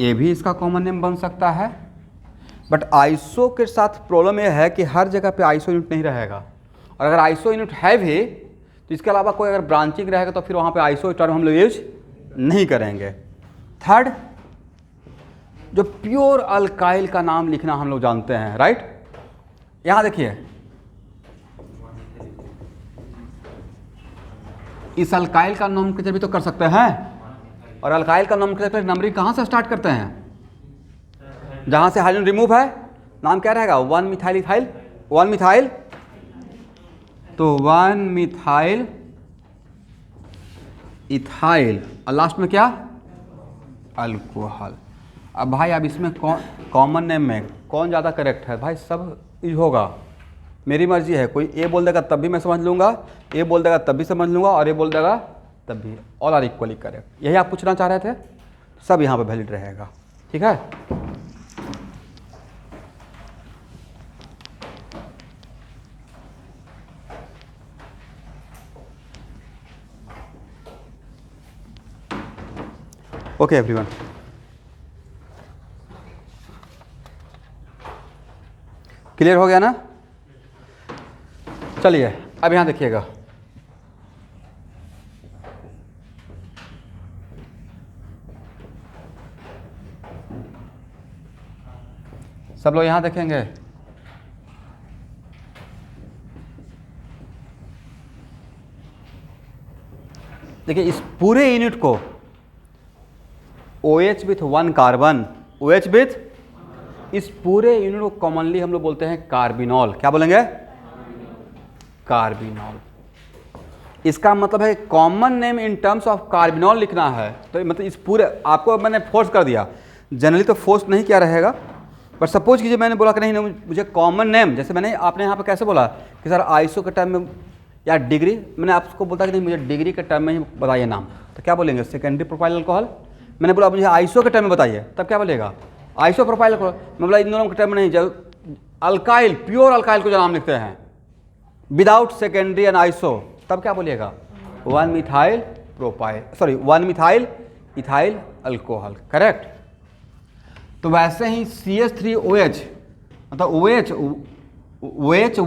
S1: ये भी इसका कॉमन नेम बन सकता है। बट आइसो के साथ प्रॉब्लम यह है कि हर जगह पे आइसो यूनिट नहीं रहेगा, और अगर आइसो यूनिट है भी तो इसके अलावा कोई अगर ब्रांचिंग रहेगा तो फिर वहाँ पे आइसो टर्म हम लोग यूज नहीं करेंगे। थर्ड, जो प्योर अल्काइल का नाम लिखना हम लोग जानते हैं, राइट। यहाँ देखिए इस अल्काइल का नोमेनक्लेचर भी तो कर सकते हैं, और अल्काइल का नोमेनक्लेचर नंबरिंग कहाँ से स्टार्ट करते हैं, जहाँ से हाइड्रोजन रिमूव है, नाम क्या रहेगा, 1 मिथाइल इथाइल, 1 मिथाइल, तो 1 मिथाइल इथाइल, और लास्ट में क्या, अल्कोहल। अब भाई अब इसमें कॉमन नेम में कौन ज़्यादा करेक्ट है? भाई सब यूज होगा, मेरी मर्जी है। कोई ए बोल देगा तब भी मैं समझ लूँगा, ए बोल देगा तब भी समझ लूँगा, और ए बोल देगा तब भी, ऑल आर इक्वली करेक्ट। यही आप पूछना चाह रहे थे, सब यहाँ पे वैलिड रहेगा, ठीक है। ओके एवरीवन, क्लियर हो गया ना? चलिए अब यहाँ देखिएगा, सब लोग यहाँ देखेंगे। देखिए इस पूरे यूनिट को OH with 1 carbon, OH with, इस पूरे यूनिट को कॉमनली हम लोग बोलते हैं कार्बिनॉल। क्या बोलेंगे? कार्बिनॉल। इसका मतलब है common name in terms of carbinol लिखना है। तो मतलब इस पूरे, आपको मैंने फोर्स कर दिया, जनरली तो फोर्स नहीं किया रहेगा, बट सपोज कीजिए मैंने बोला कि नहीं मुझे कॉमन नेम, जैसे मैंने आपने यहाँ पे कैसे बोला कि सर आइसो के टर्म में या डिग्री, मैंने आपको बोला कि नहीं मुझे डिग्री के टर्म में ही बताइए नाम, तो क्या बोलेंगे? Secondary propyl alcohol. मैंने बोला मुझे आइसो के टर्म में बताइए, तब क्या बोलेगा? Iso propyl alcohol. मैं बोला इन दोनों के टर्म में नहीं, जब अल्काइल, प्योर अल्काइल को जो नाम लिखते हैं विदाउट सेकेंडरी एंड आइसो, तब क्या बोलिएगा? 1 methyl propyl, sorry 1 methyl ethyl alcohol, correct. तो वैसे ही CH3OH मतलब OH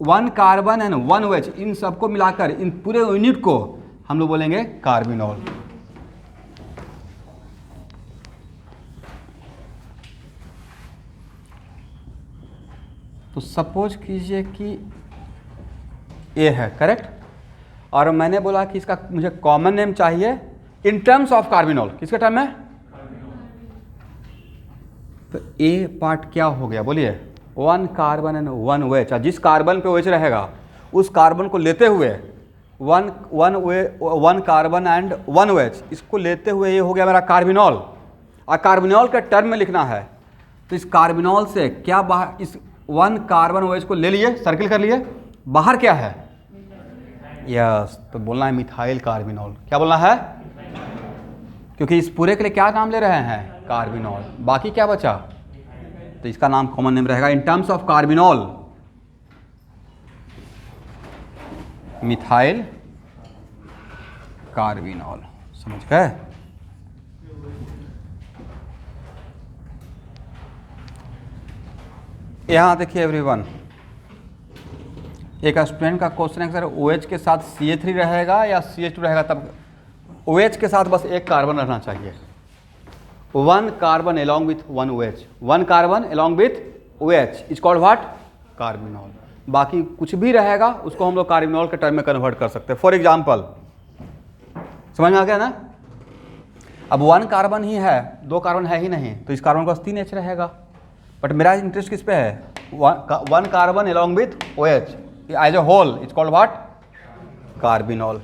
S1: one carbon and one OH, इन सबको मिलाकर इन पूरे यूनिट को हम लोग बोलेंगे कार्बिनॉल। तो सपोज कीजिए कि ए है, करेक्ट, और मैंने बोला कि इसका मुझे कॉमन नेम चाहिए इन टर्म्स ऑफ कार्बिनॉल। किसके टर्म में? तो ए पार्ट क्या हो गया बोलिए? One carbon and one OH। जिस कार्बन पे OH रहेगा उस कार्बन को लेते हुए one carbon and one OH, इसको लेते हुए ये हो गया मेरा कार्बिनॉल। और कार्बिनॉल के टर्म में लिखना है तो इस कार्बिनॉल से क्या बाहर, इस वन कार्बन OH को ले लिए, सर्किल कर लिए, बाहर क्या है? यस, तो बोलना है मिथाइल कार्बिनॉल। क्या बोलना है? क्योंकि इस पूरे के लिए क्या नाम ले रहे हैं? कार्बिनॉल। बाकी क्या बचा? तो इसका नाम कॉमन नेम रहेगा इन terms of carbinol methyl carbinol. समझ गए? यहाँ देखिए एवरीवन, एक स्टूडेंट का क्वेश्चन है सर OH के साथ CH3 रहेगा या CH2 रहेगा? तब OH के साथ बस एक कार्बन रहना चाहिए। One carbon along with one OH, one carbon along with OH is called what? Carbinol. बाकी कुछ भी रहेगा उसको हम लोग कार्बिनॉल के टर्म में कन्वर्ट कर सकते हैं। फॉर एग्जाम्पल, समझ में आ गया ना? अब वन कार्बन ही है, दो कार्बन है ही नहीं, तो इस कार्बन के पास 3H रहेगा। बट मेरा इंटरेस्ट किस पे है? One carbon along with OH as a whole is called what? Carbinol.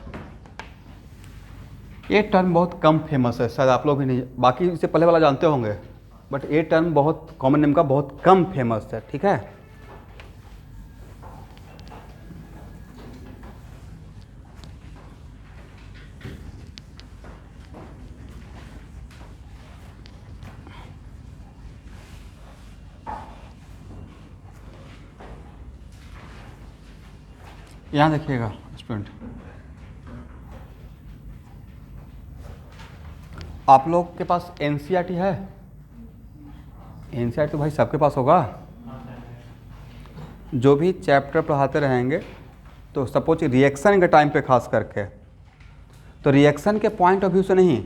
S1: ये टर्म बहुत कम फेमस है, शायद आप लोग भी नहीं, बाकी इससे पहले वाला जानते होंगे, बट ये टर्म बहुत कॉमन नेम का बहुत कम फेमस है। ठीक है, यहाँ देखिएगा स्टूडेंट, आप लोग के पास NCERT है? NCERT तो भाई सबके पास होगा। जो भी चैप्टर पढ़ाते रहेंगे तो सपोज रिएक्शन के टाइम पे खास करके, तो रिएक्शन के पॉइंट ऑफ व्यू से नहीं,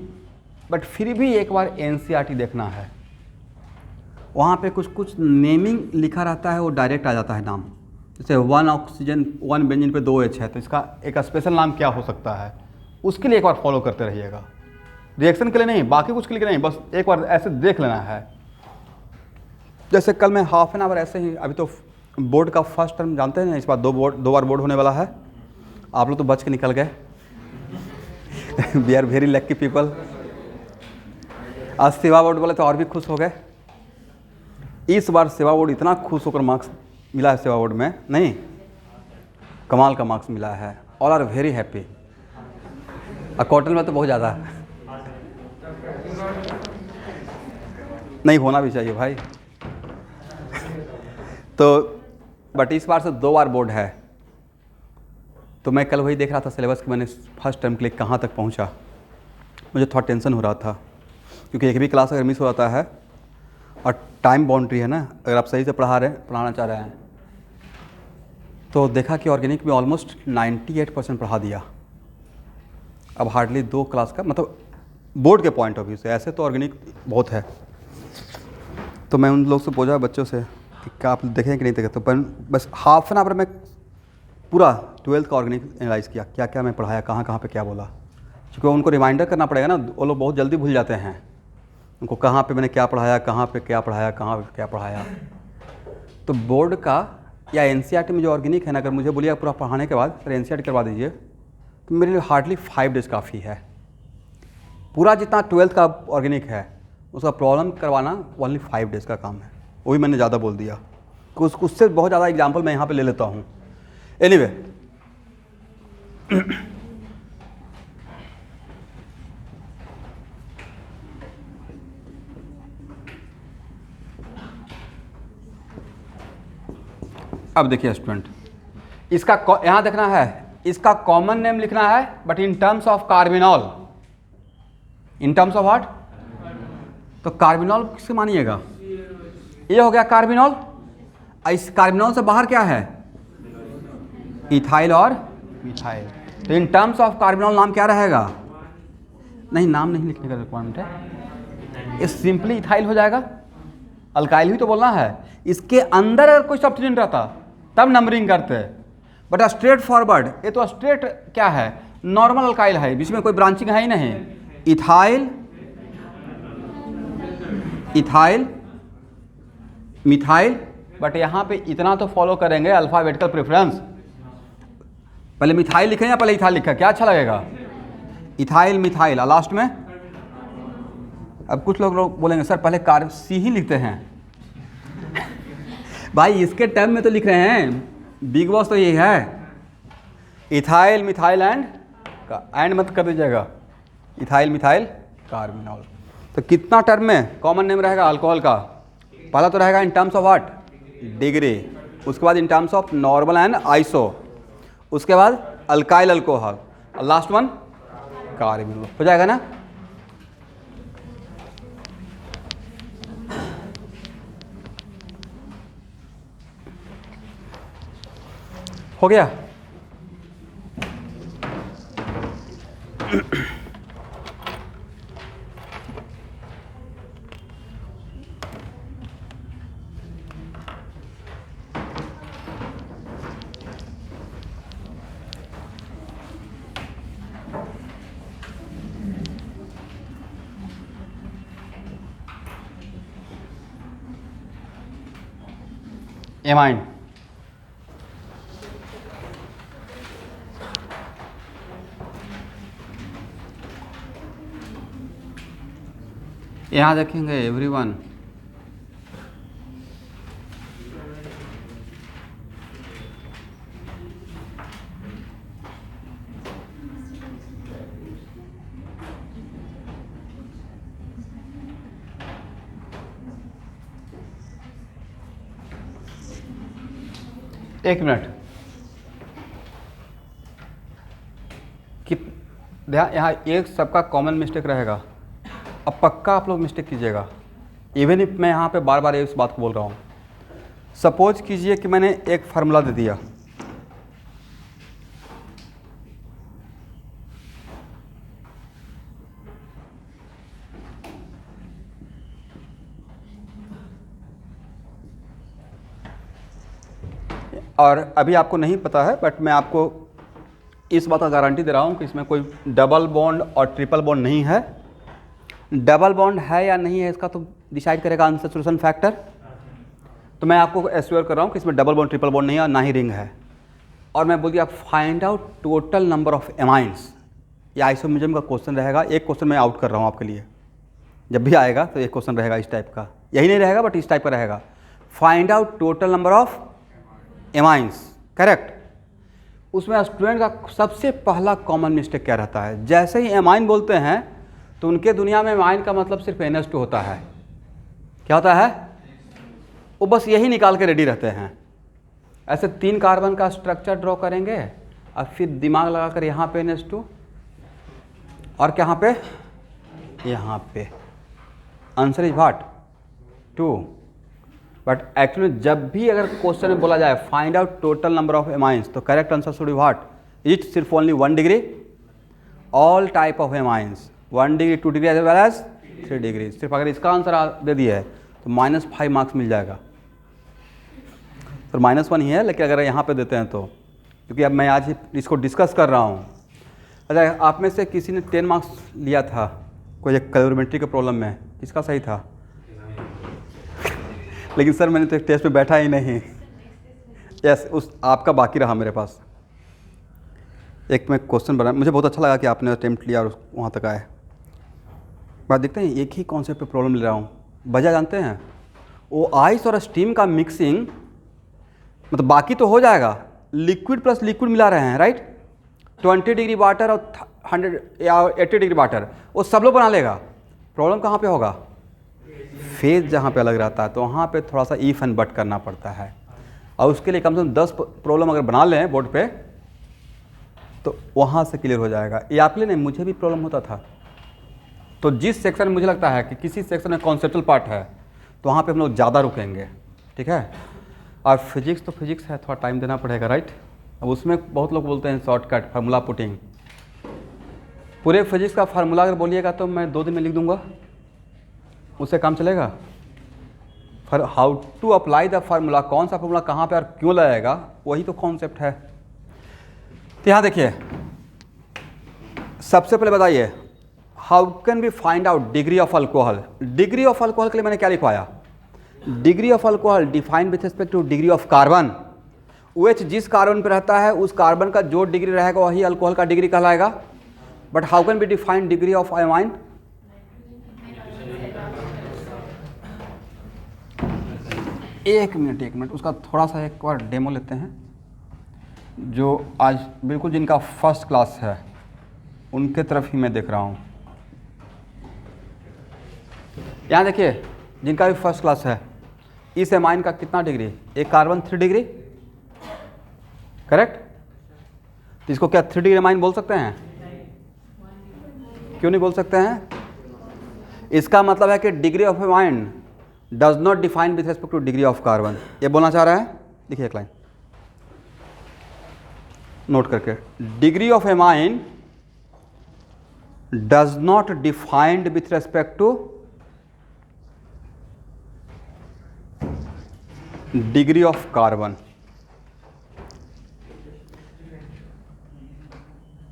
S1: बट फिर भी एक बार NCERT देखना है। वहाँ पे कुछ कुछ नेमिंग लिखा रहता है, वो डायरेक्ट आ जाता है नाम। जैसे वन ऑक्सीजन वन बेंजीन पे 2H है, तो इसका एक स्पेशल नाम क्या हो सकता है, उसके लिए एक बार फॉलो करते रहिएगा। रिएक्शन के लिए नहीं, बाकी कुछ के लिए नहीं, बस एक बार ऐसे देख लेना है। जैसे कल मैं हाफ एन आवर ऐसे ही, अभी तो बोर्ड का फर्स्ट टर्म जानते हैं, इस बार दो बार बोर्ड होने वाला है। आप लोग तो बच के निकल गए। We are very lucky people. आज सेवा बोर्ड वाले तो और भी खुश हो गए। इस बार सेवा बोर्ड इतना खुश होकर मार्क्स मिला है सेवा बोर्ड में, नहीं कमाल का मार्क्स मिला है। All are very happy. और कॉटन में तो बहुत ज़्यादा नहीं, होना भी चाहिए भाई। तो बट इस बार से 2 बार बोर्ड है। तो मैं कल वही देख रहा था सिलेबस कि मैंने फर्स्ट टर्म के लिए कहाँ तक पहुँचा। मुझे थोड़ा टेंशन हो रहा था, क्योंकि एक भी क्लास अगर मिस हो जाता है और टाइम बाउंड्री है ना, अगर आप सही से पढ़ाना चाह रहे हैं, तो देखा कि ऑर्गेनिक में ऑलमोस्ट 98% पढ़ा दिया। अब हार्डली 2 क्लास का, मतलब बोर्ड के पॉइंट ऑफ व्यू से, ऐसे तो ऑर्गेनिक बहुत है। तो मैं उन लोग से पूछा बच्चों से कि क्या आप देखें कि नहीं देखें, तो बस हाफ एन आवर में पूरा 12th का ऑर्गेनिक एनालाइज किया, क्या क्या मैं पढ़ाया, कहाँ कहाँ पे क्या बोला। क्योंकि उनको रिमाइंडर करना पड़ेगा ना, वो लोग बहुत जल्दी भूल जाते हैं उनको, कहाँ पे मैंने क्या पढ़ाया, कहाँ पे क्या पढ़ाया, कहाँ पे क्या पढ़ाया। तो बोर्ड का या NCERT में जो ऑर्गेनिक है ना, अगर मुझे बोलिए पूरा पढ़ाने के बाद सर NCERT करवा दीजिए, तो मेरे लिए हार्डली 5 डेज़ काफ़ी है। पूरा जितना 12th का ऑर्गेनिक है उसका प्रॉब्लम करवाना ओनली 5 डेज़ का काम है। वही मैंने ज़्यादा बोल दिया, उससे बहुत ज़्यादा एग्जाम्पल मैं यहाँ पे ले लेता हूँ। एनीवे, अब देखिए स्टूडेंट, इसका यहाँ देखना है, इसका कॉमन नेम लिखना है but in terms of carbinol. In terms of what? तो कार्बिनॉल किससे मानिएगा? ये हो गया कार्बिनॉल। इस कार्बिनॉल से बाहर क्या है? इथाइल और मिथाइल। तो इन टर्म्स ऑफ कार्बिनॉल नाम क्या रहेगा? नहीं, नाम नहीं लिखने का रिक्वायरमेंट है, ये सिंपली इथाइल हो जाएगा। अल्काइल ही तो बोलना है। इसके अंदर अगर कोई सब्स्टिट्यूएंट रहता तब नंबरिंग करते, बट स्ट्रेट फॉरवर्ड ये तो स्ट्रेट क्या है? नॉर्मल अल्काइल है, बीच में कोई ब्रांचिंग है ही नहीं। इथाइल, इथाइल, मिथाइल, बट यहाँ पे इतना तो फॉलो करेंगे अल्फाबेटिकल प्रेफरेंस। पहले मिथाइल लिखें या पहले इथाइल लिखें, क्या अच्छा लगेगा? इथाइल, मिथाइल, और लास्ट में अब कुछ लोग बोलेंगे सर पहले कार सी ही लिखते हैं। भाई इसके टर्म में तो लिख रहे हैं, बिग बॉस तो यही है, इथाइल, मिथाइल एंड मत कर दीजिएगा, इथाइल, मिथाइल, कार्बिनॉल। तो कितना टर्म में कॉमन नेम रहेगा अल्कोहल का? पहला तो रहेगा इन टर्म्स ऑफ व्हाट? डिग्री, उसके बाद इन terms of normal and iso, उसके बाद अल्काइल अल्कोहल, और लास्ट वन कार्बिनॉल। हो जाएगा ना? हो गया? एमाइन, यहाँ देखेंगे एवरीवन, एक मिनट, यहाँ एक सबका कॉमन मिस्टेक रहेगा। अब पक्का आप लोग मिस्टेक कीजिएगा, इवन इफ मैं यहाँ पे बार बार इस बात को बोल रहा हूँ। सपोज कीजिए कि मैंने एक फार्मूला दे दिया, और अभी आपको नहीं पता है, बट मैं आपको इस बात का गारंटी दे रहा हूँ कि इसमें कोई डबल बॉन्ड और ट्रिपल बॉन्ड नहीं है। डबल बॉन्ड है या नहीं है इसका तो डिसाइड करेगा अनसैचुरेशन फैक्टर। तो मैं आपको एश्योर कर रहा हूँ कि इसमें डबल बॉन्ड, ट्रिपल बॉन्ड नहीं है और ना ही रिंग है। और मैं बोल दिया find out total number of amines, ये आइसोमेरिज्म का क्वेश्चन रहेगा। एक क्वेश्चन मैं आउट कर रहा हूँ आपके लिए, जब भी आएगा तो एक क्वेश्चन रहेगा इस टाइप का, यही नहीं रहेगा बट इस टाइप का रहेगा। Find out total number of amines, correct. उसमें स्टूडेंट का सबसे पहला कॉमन मिस्टेक क्या रहता है? जैसे ही एमाइन बोलते हैं तो उनके दुनिया में एमाइन का मतलब सिर्फ NH2 होता है। क्या होता है? वो बस यही निकाल के रेडी रहते हैं। ऐसे 3 कार्बन का स्ट्रक्चर ड्रॉ करेंगे और फिर दिमाग लगाकर यहाँ पे NH2 और कहाँ पे? यहाँ पे। Answer is what? 2। But actually जब भी अगर क्वेश्चन में बोला जाए find out total number of amines, तो correct answer should be what? It सिर्फ only 1 degree, all type of amines 1 degree, 2 degree as well as 3 degree. सिर्फ अगर इसका आंसर दे दिया है तो -5 मार्क्स मिल जाएगा। तो -1 ही है, लेकिन अगर यहाँ पे देते हैं तो, क्योंकि अब मैं आज इसको डिस्कस कर रहा हूँ। अच्छा, आप में से किसी ने 10 मार्क्स लिया था कोई एक कैलोरीमेट्री के प्रॉब्लम में, किसका सही था? लेकिन सर मैंने तो एक टेस्ट पे बैठा ही नहीं। यस, उस आपका बाकी रहा मेरे पास। एक मैं क्वेश्चन बना, मुझे बहुत अच्छा लगा कि आपने अटेम्प्ट लिया और वहाँ तक आए। बात देखते हैं, एक ही कॉन्सेप्ट पे प्रॉब्लम ले रहा हूँ। वजह जानते हैं? वो आइस और स्टीम का मिक्सिंग, मतलब बाकी तो हो जाएगा, लिक्विड प्लस लिक्विड मिला रहे हैं, राइट? 20 डिग्री वाटर और 100 या 80 डिग्री वाटर, वो सब लोग बना लेगा। प्रॉब्लम कहाँ पे होगा? फेज जहाँ पे अलग रहता है, तो वहाँ पे थोड़ा सा इफ एंड बट करना पड़ता है। और उसके लिए कम से कम 10 प्रॉब्लम अगर बना लें बोर्ड पे तो वहाँ से क्लियर हो जाएगा। ये आपके लिए नहीं, मुझे भी प्रॉब्लम होता था। तो जिस सेक्शन में मुझे लगता है कि किसी सेक्शन में कॉन्सेप्चुअल पार्ट है तो वहाँ पे हम लोग ज़्यादा रुकेंगे, ठीक है। और फिजिक्स तो फिजिक्स है, थोड़ा टाइम देना पड़ेगा, राइट। अब उसमें बहुत लोग बोलते हैं शॉर्टकट फार्मूला पुटिंग। पूरे फिजिक्स का फार्मूला अगर बोलिएगा तो मैं 2 दिन में लिख दूंगा, उससे काम चलेगा। For how to apply the formula, कौन सा फार्मूला कहाँ पे और क्यों लगाएगा, वही तो कॉन्सेप्ट है। तो यहाँ देखिए, सबसे पहले बताइए how can we find out degree of alcohol. Degree of alcohol के लिए मैंने क्या लिखवाया, degree of alcohol defined with respect to degree of carbon. OH जिस कार्बन पे रहता है उस कार्बन का जो डिग्री रहेगा वही अल्कोहल का डिग्री कहलाएगा। But how can be defined degree of amine, एक मिनट उसका थोड़ा सा एक बार डेमो लेते हैं। जो आज बिल्कुल जिनका फर्स्ट क्लास है उनके तरफ ही मैं देख रहा हूँ। यहाँ देखिए, जिनका भी फर्स्ट क्लास है, इस एमाइन का कितना डिग्री, एक कार्बन 3 डिग्री, करेक्ट। तो इसको क्या 3 डिग्री एमाइन बोल सकते हैं, क्यों नहीं बोल सकते हैं। इसका मतलब है कि degree of amine does not define with respect to degree of carbon. ये बोलना चाह रहा है, देखिए एक लाइन नोट करके, degree of amine does not defined with respect to degree of carbon.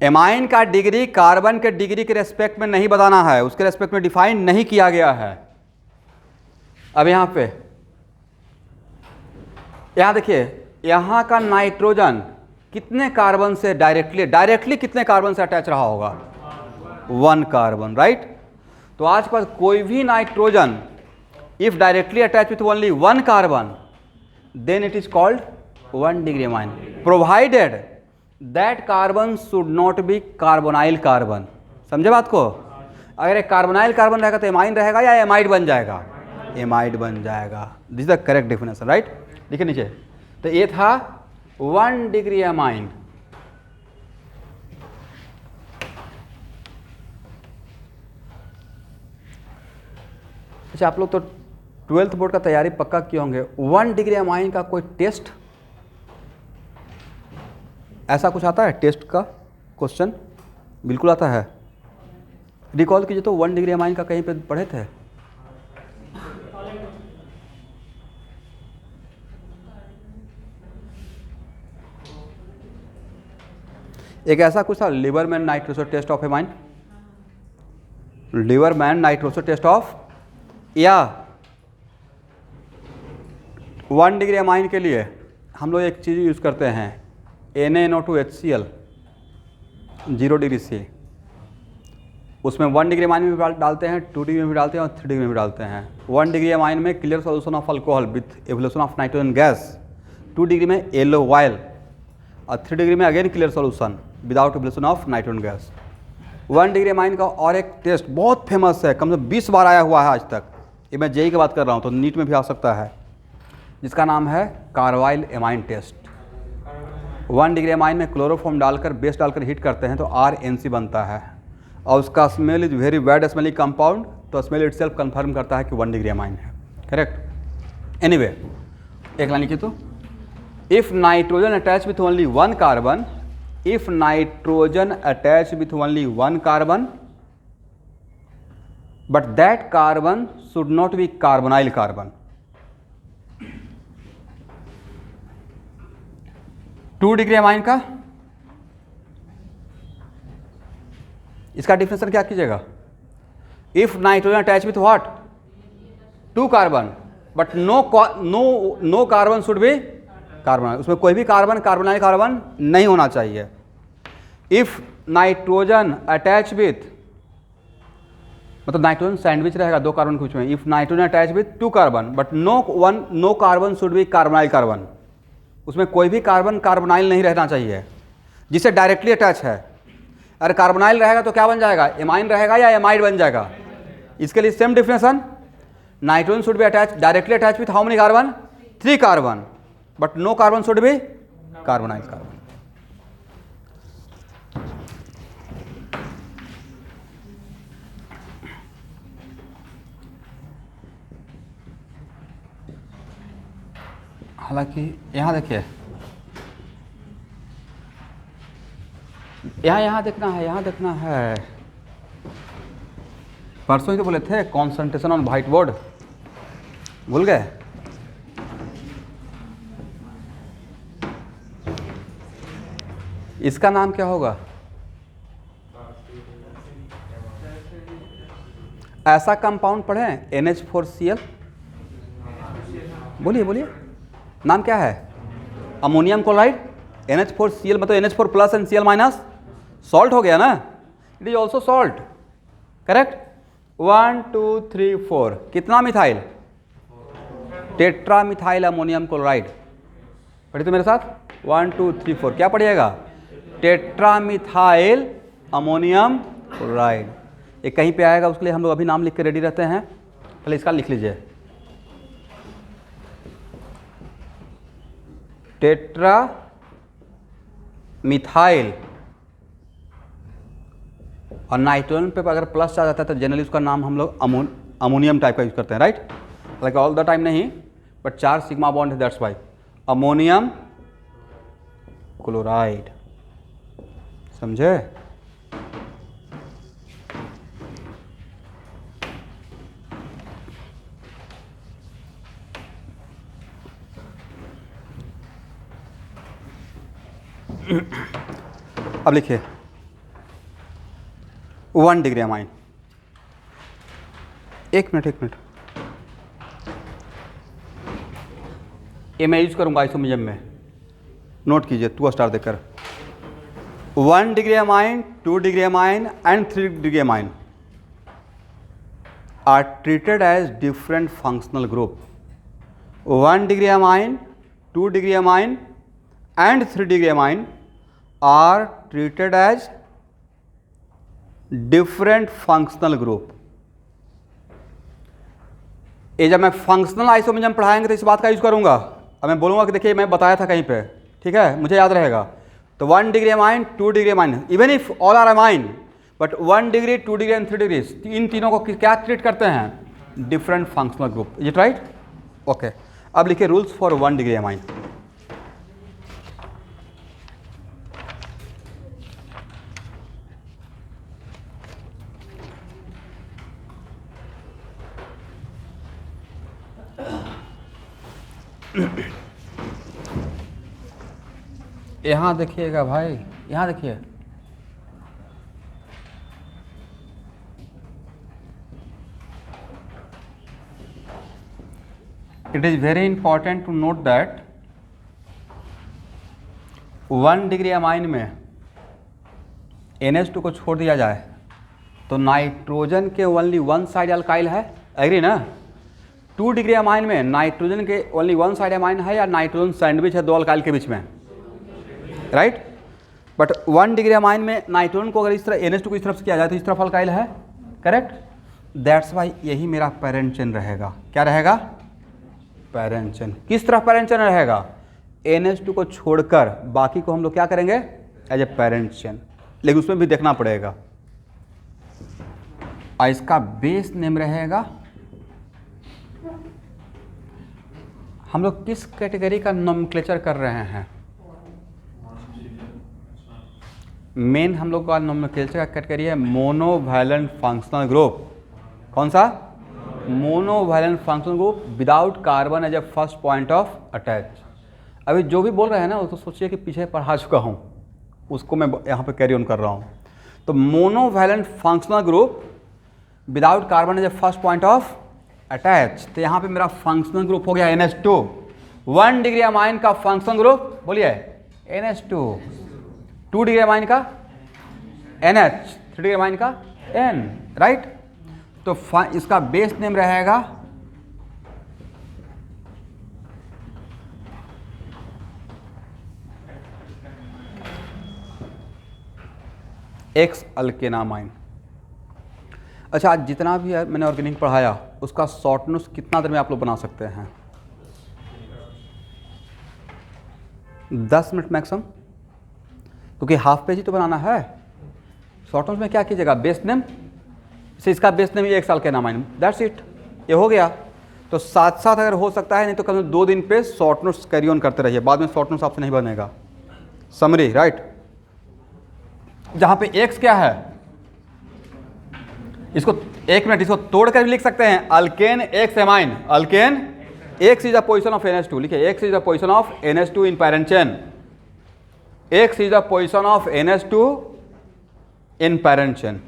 S1: Amine का डिग्री कार्बन के डिग्री के रेस्पेक्ट में नहीं बताना है, उसके रेस्पेक्ट में डिफाइन नहीं किया गया है। अब यहां पे यहां देखिए, यहां का नाइट्रोजन कितने कार्बन से डायरेक्टली कितने कार्बन से अटैच रहा होगा, 1 कार्बन, राइट। तो आज पर कोई भी nitrogen if directly attach with only 1 carbon then it is called 1 degree amine, provided that carbon should not be carbonyl carbon। समझे बात को। अगर एक कार्बोनाइल कार्बन रहेगा तो एमाइन रहेगा या एमाइड बन जाएगा, एमाइड बन जाएगा। This is the correct definition, right. देखिए नीचे, तो ये था 1 डिग्री एमाइन। अच्छा, आप लोग तो 12th बोर्ड का तैयारी पक्का किए होंगे। 1 डिग्री एमाइन का कोई टेस्ट, ऐसा कुछ आता है टेस्ट का क्वेश्चन? बिल्कुल आता है। रिकॉल कीजिए तो 1 डिग्री एमाइन का कहीं पे पढ़े थे? एक ऐसा कुछ था, Liebermann nitroso test of amine, Liebermann nitroso test of, या 1 डिग्री एमाइन के लिए हम लोग एक चीज़ यूज़ करते हैं, NaNO2HCl 0 डिग्री C। उसमें 1 डिग्री एमाइन में भी डालते हैं, 2 डिग्री में भी डालते हैं और 3 डिग्री में भी डालते हैं। 1 डिग्री एमाइन में clear solution of alcohol with evolution of nitrogen gas, 2 degree में येलो ऑयल, और 3 डिग्री में again clear solution without evolution of nitrogen gas. 1 degree amine का और एक टेस्ट बहुत फेमस है, कम से कम 20 बार आया हुआ है आज तक। ये मैं जेई की बात कर रहा हूँ, तो नीट में भी आ सकता है, जिसका नाम है carbylamine test. 1 degree amine में क्लोरोफॉर्म डालकर, बेस डालकर हीट करते हैं तो RNC बनता है, और उसका smell is very bad smelling compound. तो स्मेल इटसेल्फ कंफर्म करता है कि 1 डिग्री एमाइन है, करेक्ट। एनीवे, एक लाइन लिखिए तो, if nitrogen attach with only 1 carbon, if nitrogen attach with only 1 carbon, but that carbon should not be carbonyl carbon. 2 degree amine का, इसका डिफिनेशन क्या कीजिएगा, if nitrogen attach with what, 2 carbon, but no carbon should be carbonyl, उसमें कोई भी carbon carbonyl carbon नहीं होना चाहिए। इफ नाइट्रोजन अटैच विथ, मतलब नाइट्रोजन सैंडविच रहेगा 2 कार्बन के बीच में। If nitrogen attach with 2 carbon but no carbon should be carbonyl carbon, उसमें कोई भी कार्बन कार्बोनाइल नहीं रहना चाहिए जिससे डायरेक्टली अटैच है। अगर कार्बोनाइल रहेगा तो क्या बन जाएगा, एमाइन रहेगा या एमाइड बन जाएगा। इसके लिए same definition, nitrogen should be attach directly attach with how many carbon, 3 carbon, but no carbon should be carbonyl carbon. हालांकि यहाँ देखिए, यहाँ देखना है। परसों ही तो बोले थे कॉन्सेंट्रेशन ऑन व्हाइट बोर्ड, भूल गए? इसका नाम क्या होगा? ऐसा कंपाउंड पढ़ें NH4Cl, बोलिए नाम क्या है? Ammonium chloride. NH4Cl मतलब NH4 plus and Cl minus, salt हो गया ना, it is also salt, correct. 1 2 3 4 कितना methyl? Tetra methyl ammonium chloride. पढ़िए तो मेरे साथ, 1 2 3 4 क्या पढ़िएगा? Tetra methyl ammonium chloride. ये कहीं पे आएगा, उसके लिए हम लोग अभी नाम लिख के रेडी रहते हैं। पहले इसका लिख लीजिए, टेट्रा मिथाइल, और नाइट्रोजन पे अगर प्लस आ जाता है तो जनरली उसका नाम हम लोग अमोनियम टाइप का यूज करते हैं, right? Like all the time नहीं, बट 4 सिग्मा बॉन्ड है, दैट्स वाई अमोनियम क्लोराइड। समझे? अब लिखिए 1 डिग्री अमाइन। एक मिनट, ये मैं यूज करूंगा आइसोमेरिज्म में, नोट कीजिए 2 स्टार देकर। 1 degree amine, 2 degree amine and 3 degree amine are treated as different functional group. 1 degree amine, 2 degree amine and 3 degree amine are treated as different functional group। ये जब मैं functional isomerism पढ़ाएंगे तो इस बात का यूज करूंगा। अब मैं बोलूंगा कि देखिए मैं बताया था कहीं पे, ठीक है, मुझे याद रहेगा। तो 1 degree amine, 2 degree amine, even if all are amine, but 1 degree, 2 degree and 3 degree, इन तीनों को क्या ट्रीट करते हैं? Different functional group. Is it right? Okay, अब लिखिए रूल्स फॉर 1 डिग्री अमाइन। यहां देखिएगा भाई, यहां देखिए, it is very important to note that 1 degree amine में NH2 को छोड़ दिया जाए तो नाइट्रोजन के ओनली 1 साइड अल्काइल है, एग्री ना? 2 डिग्री अमाइन में नाइट्रोजन के ओनली 1 साइड अमाइन है, या नाइट्रोजन सैंडविच है 2 अल्काइल के बीच में, राइट? बट 1 डिग्री अमाइन में नाइट्रोजन को अगर इस तरह NH2 को इस तरफ से किया जाए तो इस तरफ अल्काइल है, करेक्ट? दैट्स वाई यही मेरा पैरेंट चेन रहेगा। क्या रहेगा? Parent chain. किस तरफ पैरेंट चेन रहेगा? NH2 को छोड़कर बाकी को हम लोग क्या करेंगे? As a parent chain. लेकिन उसमें भी देखना पड़ेगा, और इसका बेस नेम रहेगा, हम लोग किस कैटेगरी का नोमेनक्लेचर कर रहे हैं? मेन हम लोग का नोमेनक्लेचर का कैटेगरी है मोनोवैलेंट फंक्शनल ग्रुप। कौन सा? Monovalent functional group without carbon as a first point of attach. अभी जो भी बोल रहे हैं ना, वो तो सोचिए कि पीछे पढ़ा चुका हूँ, उसको मैं यहाँ पे कैरी ऑन कर रहा हूँ। तो monovalent functional group without carbon as a first point of attach. तो यहाँ पे मेरा फंक्शनल ग्रुप हो गया NH2। 1 डिग्री अमाइन का फंक्शनल ग्रुप बोलिए NH2, 2 डिग्री अमाइन का NH, 3 डिग्री अमाइन का N, राइट? तो इसका बेस नेम रहेगा X अल्केनामाइन। अच्छा, आज जितना भी मैंने ऑर्गेनिक पढ़ाया उसका शॉर्ट नोट्स कितना देर में आप लोग बना सकते हैं? 10 मिनट मैक्सिमम, क्योंकि हाफ पेज ही तो बनाना है। शॉर्ट नोट्स में क्या कीजिएगा? बेस नेम से इसका base name X alkanamine, that's it, ये हो गया। तो साथ साथ अगर हो सकता है, नहीं तो कल 2 दिन पे शॉर्ट नोट्स कैरी ऑन करते रहिए, बाद में शॉर्ट नोट्स आपसे नहीं बनेगा। Summary right. जहाँ पे एक्स क्या है, इसको 1 मिनट इसको तोड़ कर भी लिख सकते हैं, alkane x amine, alkane x is the position of NH2, लिखिए x is the position of NH2 in parent chain, x is the position of NH2 in parent chain.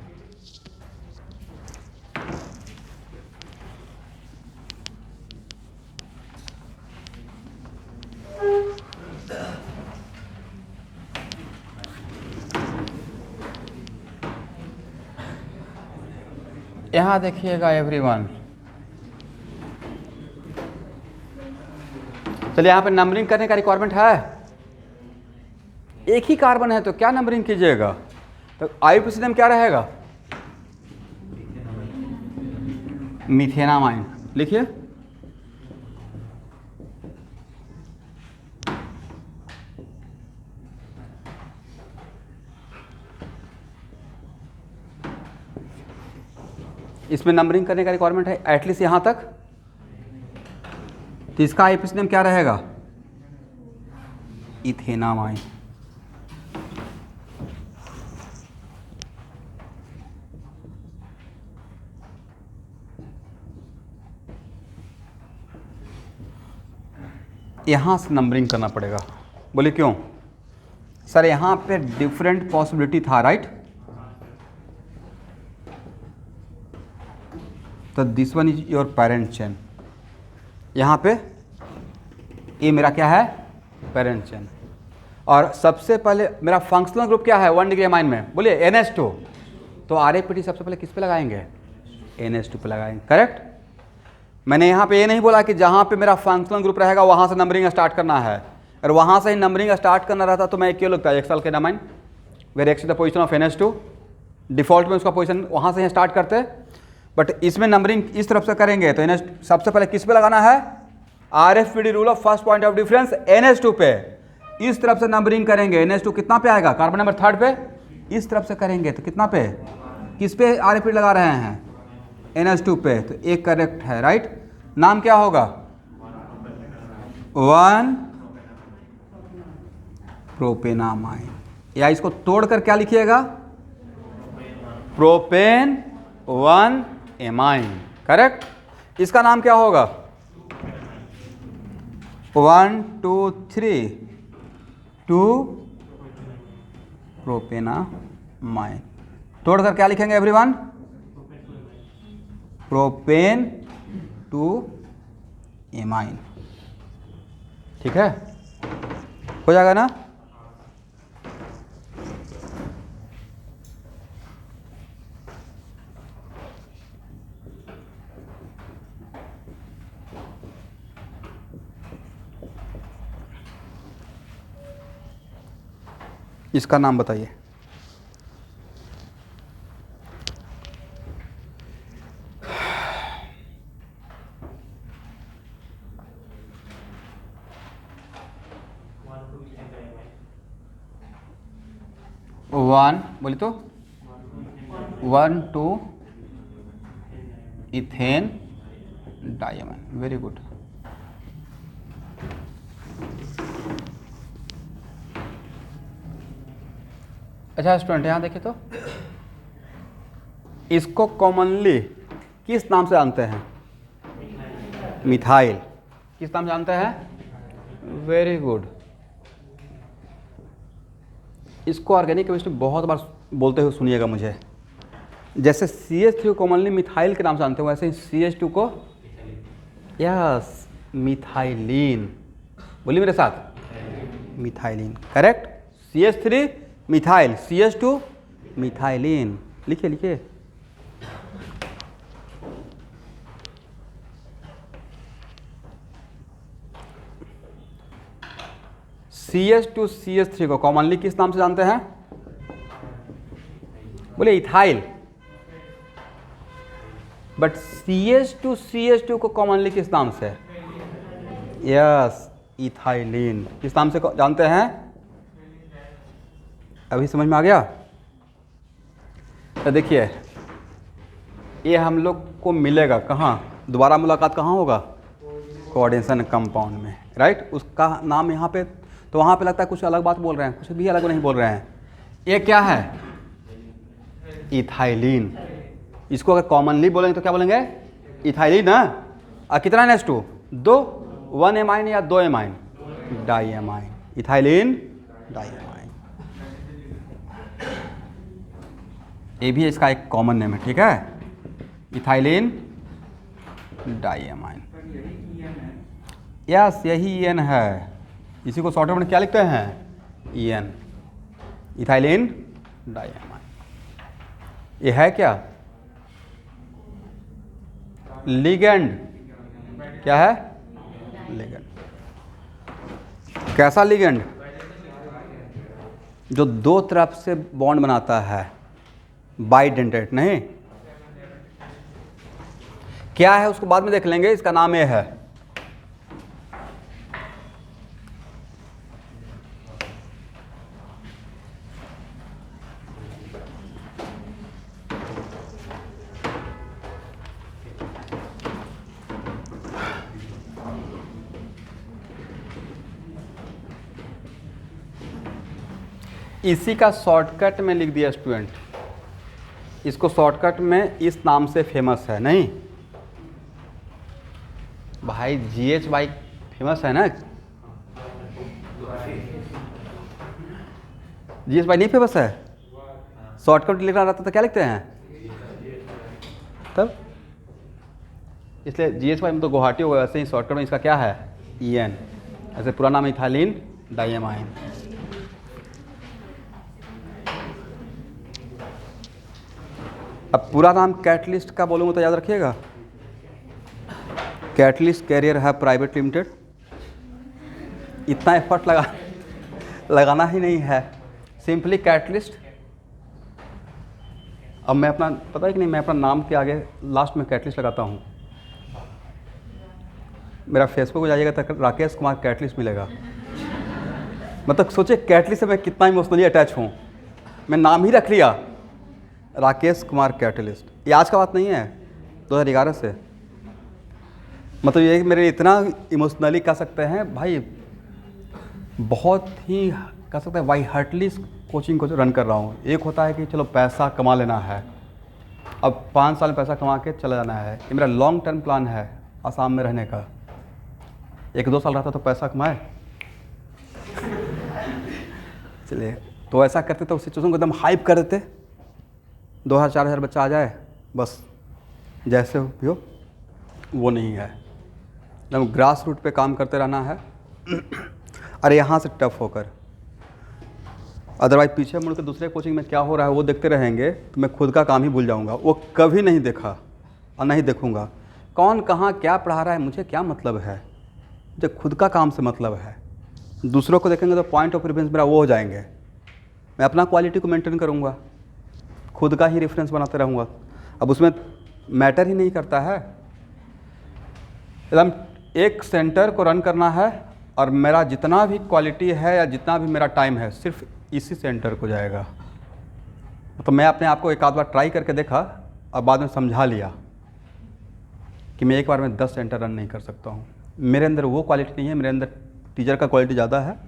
S1: यहां देखिएगा एवरीवन, चलिए यहां पे नंबरिंग करने का रिक्वायरमेंट है, एक ही कार्बन है तो क्या नंबरिंग कीजिएगा, तो आईयूपीएसी नेम क्या रहेगा, मिथेनामाइन, लिखिए इसमें नंबरिंग करने का रिक्वायरमेंट है एटलीस्ट यहां तक, तो इसका आईयूपीएसी नेम क्या रहेगा, इथेनामाइन। यहां से नंबरिंग करना पड़ेगा, बोले क्यों सर, यहां पे डिफरेंट पॉसिबिलिटी था राइट, तो this one is your parent chain, यहाँ पे ये मेरा क्या है पेरेंट चेन, और सबसे पहले मेरा फंक्शनल ग्रुप क्या है 1 डिग्री अमाइन में, बोलिए NH2, तो RAPT सबसे पहले किस पे लगाएंगे, NH2 पे लगाएंगे, करेक्ट। मैंने यहाँ पे ये नहीं बोला कि जहाँ पे मेरा फंक्शनल ग्रुप रहेगा वहाँ से नंबरिंग स्टार्ट करना है, और वहाँ से ही नंबरिंग स्टार्ट करना रहता तो मैं क्यों लगता है X alkane amine, where X is the position of NH2, default में उसका पोजीशन वहाँ से ही स्टार्ट करते, बट इसमें नंबरिंग इस तरफ से करेंगे तो NH सबसे पहले किस पे लगाना है, RFPD rule of first point of difference NH2 पे, इस तरफ से नंबरिंग करेंगे, NH2 कितना पे आएगा, कार्बन नंबर 3 पे, इस तरफ से करेंगे तो कितना पे, किस पे RFPD लगा रहे हैं, NH2 पे, तो एक करेक्ट है राइट। नाम क्या होगा, 1 प्रोपेनामाइन, या इसको तोड़कर क्या लिखिएगा, प्रोपेन 1 एमाइन, करेक्ट। इसका नाम क्या होगा, 1 2 3 2 प्रोपेनामाइन, तोड़कर क्या लिखेंगे एवरीवन, प्रोपेन 2 एमाइन, ठीक है, हो जाएगा ना। इसका नाम बताइए, वन बोली तो 1 2 इथेन डायमंड, वेरी गुड। अच्छा स्टूडेंट यहाँ देखिए तो इसको कॉमनली किस नाम से जानते हैं, मिथाइल, किस नाम से जानते हैं, वेरी गुड। इसको ऑर्गेनिक केमिस्ट्री बहुत बार बोलते हुए सुनिएगा मुझे, जैसे CH3 को कॉमनली मिथाइल के नाम से जानते हो, वैसे ही CH2 को यस मिथाइलिन, बोलिए मेरे साथ, methylene, correct. CH3 methyl, CH2 methylene, लिखिए लिखिए। CH2 CH3 को कॉमनली किस नाम से जानते हैं, बोले इथाइल, बट CH2 CH2 को कॉमनली किस नाम से, यस इथाइलिन, किस नाम से जानते हैं, अभी समझ में आ गया। तो देखिए ये हम लोग को मिलेगा कहाँ, दोबारा मुलाकात कहाँ होगा, कोऑर्डिनेशन कंपाउंड में, राइट। उसका नाम यहाँ पे, तो वहाँ पे लगता है कुछ अलग बात बोल रहे हैं, कुछ भी अलग नहीं बोल रहे हैं। ये क्या है? इथाइलिन। इसको अगर कॉमनली बोलेंगे तो क्या बोलेंगे? इथाइलिन ना। और कितना N2? 2, 1 एमाइन या 2 amine? Diamine, ethylene diamine. ये भी इसका एक कॉमन नेम है, ठीक है, इथाइलिन डाई एमाइन। यस, यही EN है। इसी को शॉर्ट में क्या लिखते हैं? EN, ethylene diamine. ये है क्या? लिगेंड। क्या है? लिगेंड। कैसा लिगेंड? जो दो तरफ से बॉन्ड बनाता है, बाइडेंटेट नहीं। क्या है उसको बाद में देख लेंगे, इसका नाम ये है। इसी का शॉर्टकट में लिख दिया स्टूडेंट, इसको शॉर्टकट में इस नाम से फेमस है नहीं भाई, GH फेमस है ना। GH नहीं फेमस है? शॉर्टकट लिखना रहता तो क्या लिखते हैं तब? इसलिए GH में तो गुवाहाटी होगा, वैसे ही शॉर्टकट में इसका क्या है? EN। ऐसे पूरा नाम इथाइलिन डाई एमाइन। अब पूरा नाम कैटलिस्ट का बोलूँगा तो याद रखिएगा, कैटलिस्ट कैरियर है प्राइवेट लिमिटेड। इतना एफर्ट लगाना ही नहीं है, सिंपली कैटलिस्ट। अब मैं अपना, पता है कि नहीं, मैं अपना नाम के आगे लास्ट में कैटलिस्ट लगाता हूँ। मेरा फेसबुक पे जाइएगा तो राकेश कुमार कैटलिस्ट मिलेगा। मतलब सोचिए कैटलिस्ट से मैं कितना इमोशनली अटैच हूँ, मैं नाम ही रख लिया राकेश कुमार कैटलिस्ट। ये आज का बात नहीं है, 2011 से। मतलब ये मेरे इतना इमोशनली कह सकते हैं भाई, बहुत ही कह सकते हैं वाई हार्टली कोचिंग को रन कर रहा हूँ। एक होता है कि चलो पैसा कमा लेना है, अब 5 साल पैसा कमा के चला जाना है, ये मेरा लॉन्ग टर्म प्लान है आसाम में रहने का। 1-2 साल रहता तो पैसा कमाए, चलिए तो ऐसा करते तो सिचुएशन को एकदम हाइप कर देते, 2000-4000 बच्चा आ जाए बस, जैसे भी हो। वो नहीं है, एकदम ग्रास रूट पे काम करते रहना है। अरे यहाँ से टफ होकर, अदरवाइज पीछे मुड़ के दूसरे कोचिंग में क्या हो रहा है वो देखते रहेंगे तो मैं खुद का काम ही भूल जाऊँगा। वो कभी नहीं देखा और नहीं देखूँगा। कौन कहाँ क्या पढ़ा रहा है मुझे क्या मतलब है, मुझे खुद का काम से मतलब है। दूसरों को देखेंगे तो पॉइंट ऑफ रेफरेंस मेरा वो हो जाएंगे। मैं अपना क्वालिटी को मेंटेन करूँगा, खुद का ही रेफरेंस बनाते रहूँगा। अब उसमें मैटर ही नहीं करता है, एकदम एक सेंटर को रन करना है और मेरा जितना भी क्वालिटी है या जितना भी मेरा टाइम है सिर्फ इसी सेंटर को जाएगा। तो मैं अपने आप को एक आध बार ट्राई करके देखा और बाद में समझा लिया कि मैं एक बार में 10 सेंटर रन नहीं कर सकता हूँ। मेरे अंदर वो क्वालिटी नहीं है, मेरे अंदर टीचर का क्वालिटी ज़्यादा है।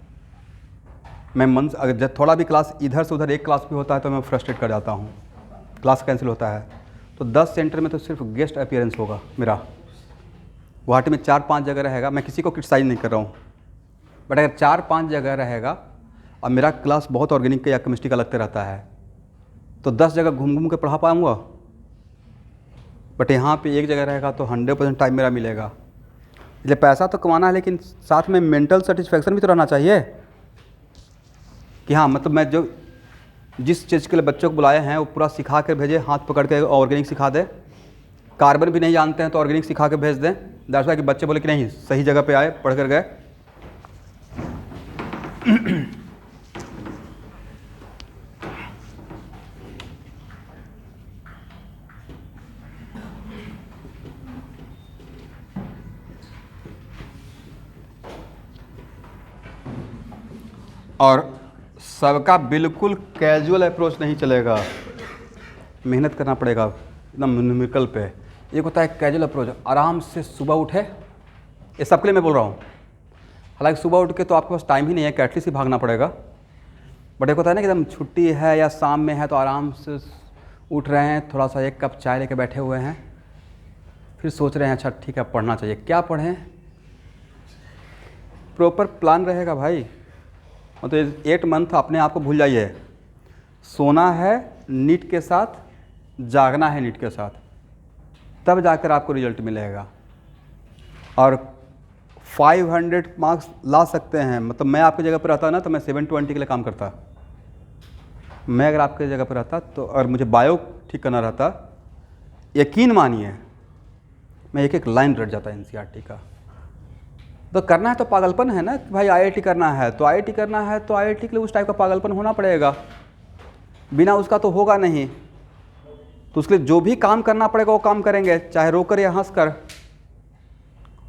S1: मैं मन से अगर जब थोड़ा भी क्लास इधर से उधर एक क्लास भी होता है तो मैं फ्रस्ट्रेट कर जाता हूँ, क्लास कैंसिल होता है। तो 10 सेंटर में तो सिर्फ गेस्ट अपीयरेंस होगा मेरा। गुवाहाटी में 4-5 जगह रहेगा, मैं किसी को क्रिटिसाइज नहीं कर रहा हूँ, बट अगर 4-5 जगह रहेगा और मेरा क्लास बहुत ऑर्गेनिक का या केमिस्ट्री का लगते रहता है तो 10 जगह घूम घूम के पढ़ा पाऊँगा। बट यहाँ पे एक जगह रहेगा तो 100% टाइम मेरा मिलेगा। इसलिए पैसा तो कमाना है लेकिन साथ में मेंटल सेटिस्फेक्शन भी तो रहना चाहिए कि हाँ, मतलब मैं जो जिस चीज़ के लिए बच्चों को बुलाए हैं वो पूरा सिखा कर भेजे, हाथ पकड़ के ऑर्गेनिक सिखा दे। कार्बन भी नहीं जानते हैं तो ऑर्गेनिक सिखा के भेज दें। दैट्स व्हाई कि बच्चे बोले कि नहीं सही जगह पे आए, पढ़ कर गए। और सबका बिल्कुल कैजुअल अप्रोच नहीं चलेगा, मेहनत करना पड़ेगा एकदम न्यूमेरिकल पे। एक होता है कैजुअल अप्रोच, आराम से सुबह उठे ये सबके लिए मैं बोल रहा हूँ। हालांकि सुबह उठ के तो आपके पास टाइम ही नहीं है, कैटलिस्ट ही भागना पड़ेगा, बट एक होता है ना कि एकदम छुट्टी है या शाम में है तो आराम से उठ रहे हैं, थोड़ा सा एक कप चाय लेके बैठे हुए हैं, फिर सोच रहे हैं अच्छा ठीक है पढ़ना चाहिए, क्या पढ़ें। प्रॉपर प्लान रहेगा भाई। मतलब 8 मंथ अपने आप को भूल जाइए, सोना है नीट के साथ, जागना है नीट के साथ, तब जाकर आपको रिजल्ट मिलेगा। और 500 मार्क्स ला सकते हैं। मतलब मैं आपकी जगह पर रहता ना तो मैं 720 के लिए काम करता। मैं अगर आपकी जगह पर रहता तो, और मुझे बायो ठीक करना रहता, यकीन मानिए मैं एक एक लाइन रट जाता एनसीईआरटी का। तो करना है तो पागलपन है ना कि भाई आईआईटी करना है तो आईआईटी करना है तो आईआईटी के लिए उस टाइप का पागलपन होना पड़ेगा, बिना उसका तो होगा नहीं। तो उसके लिए जो भी काम करना पड़ेगा वो काम करेंगे, चाहे रोकर या हंस कर।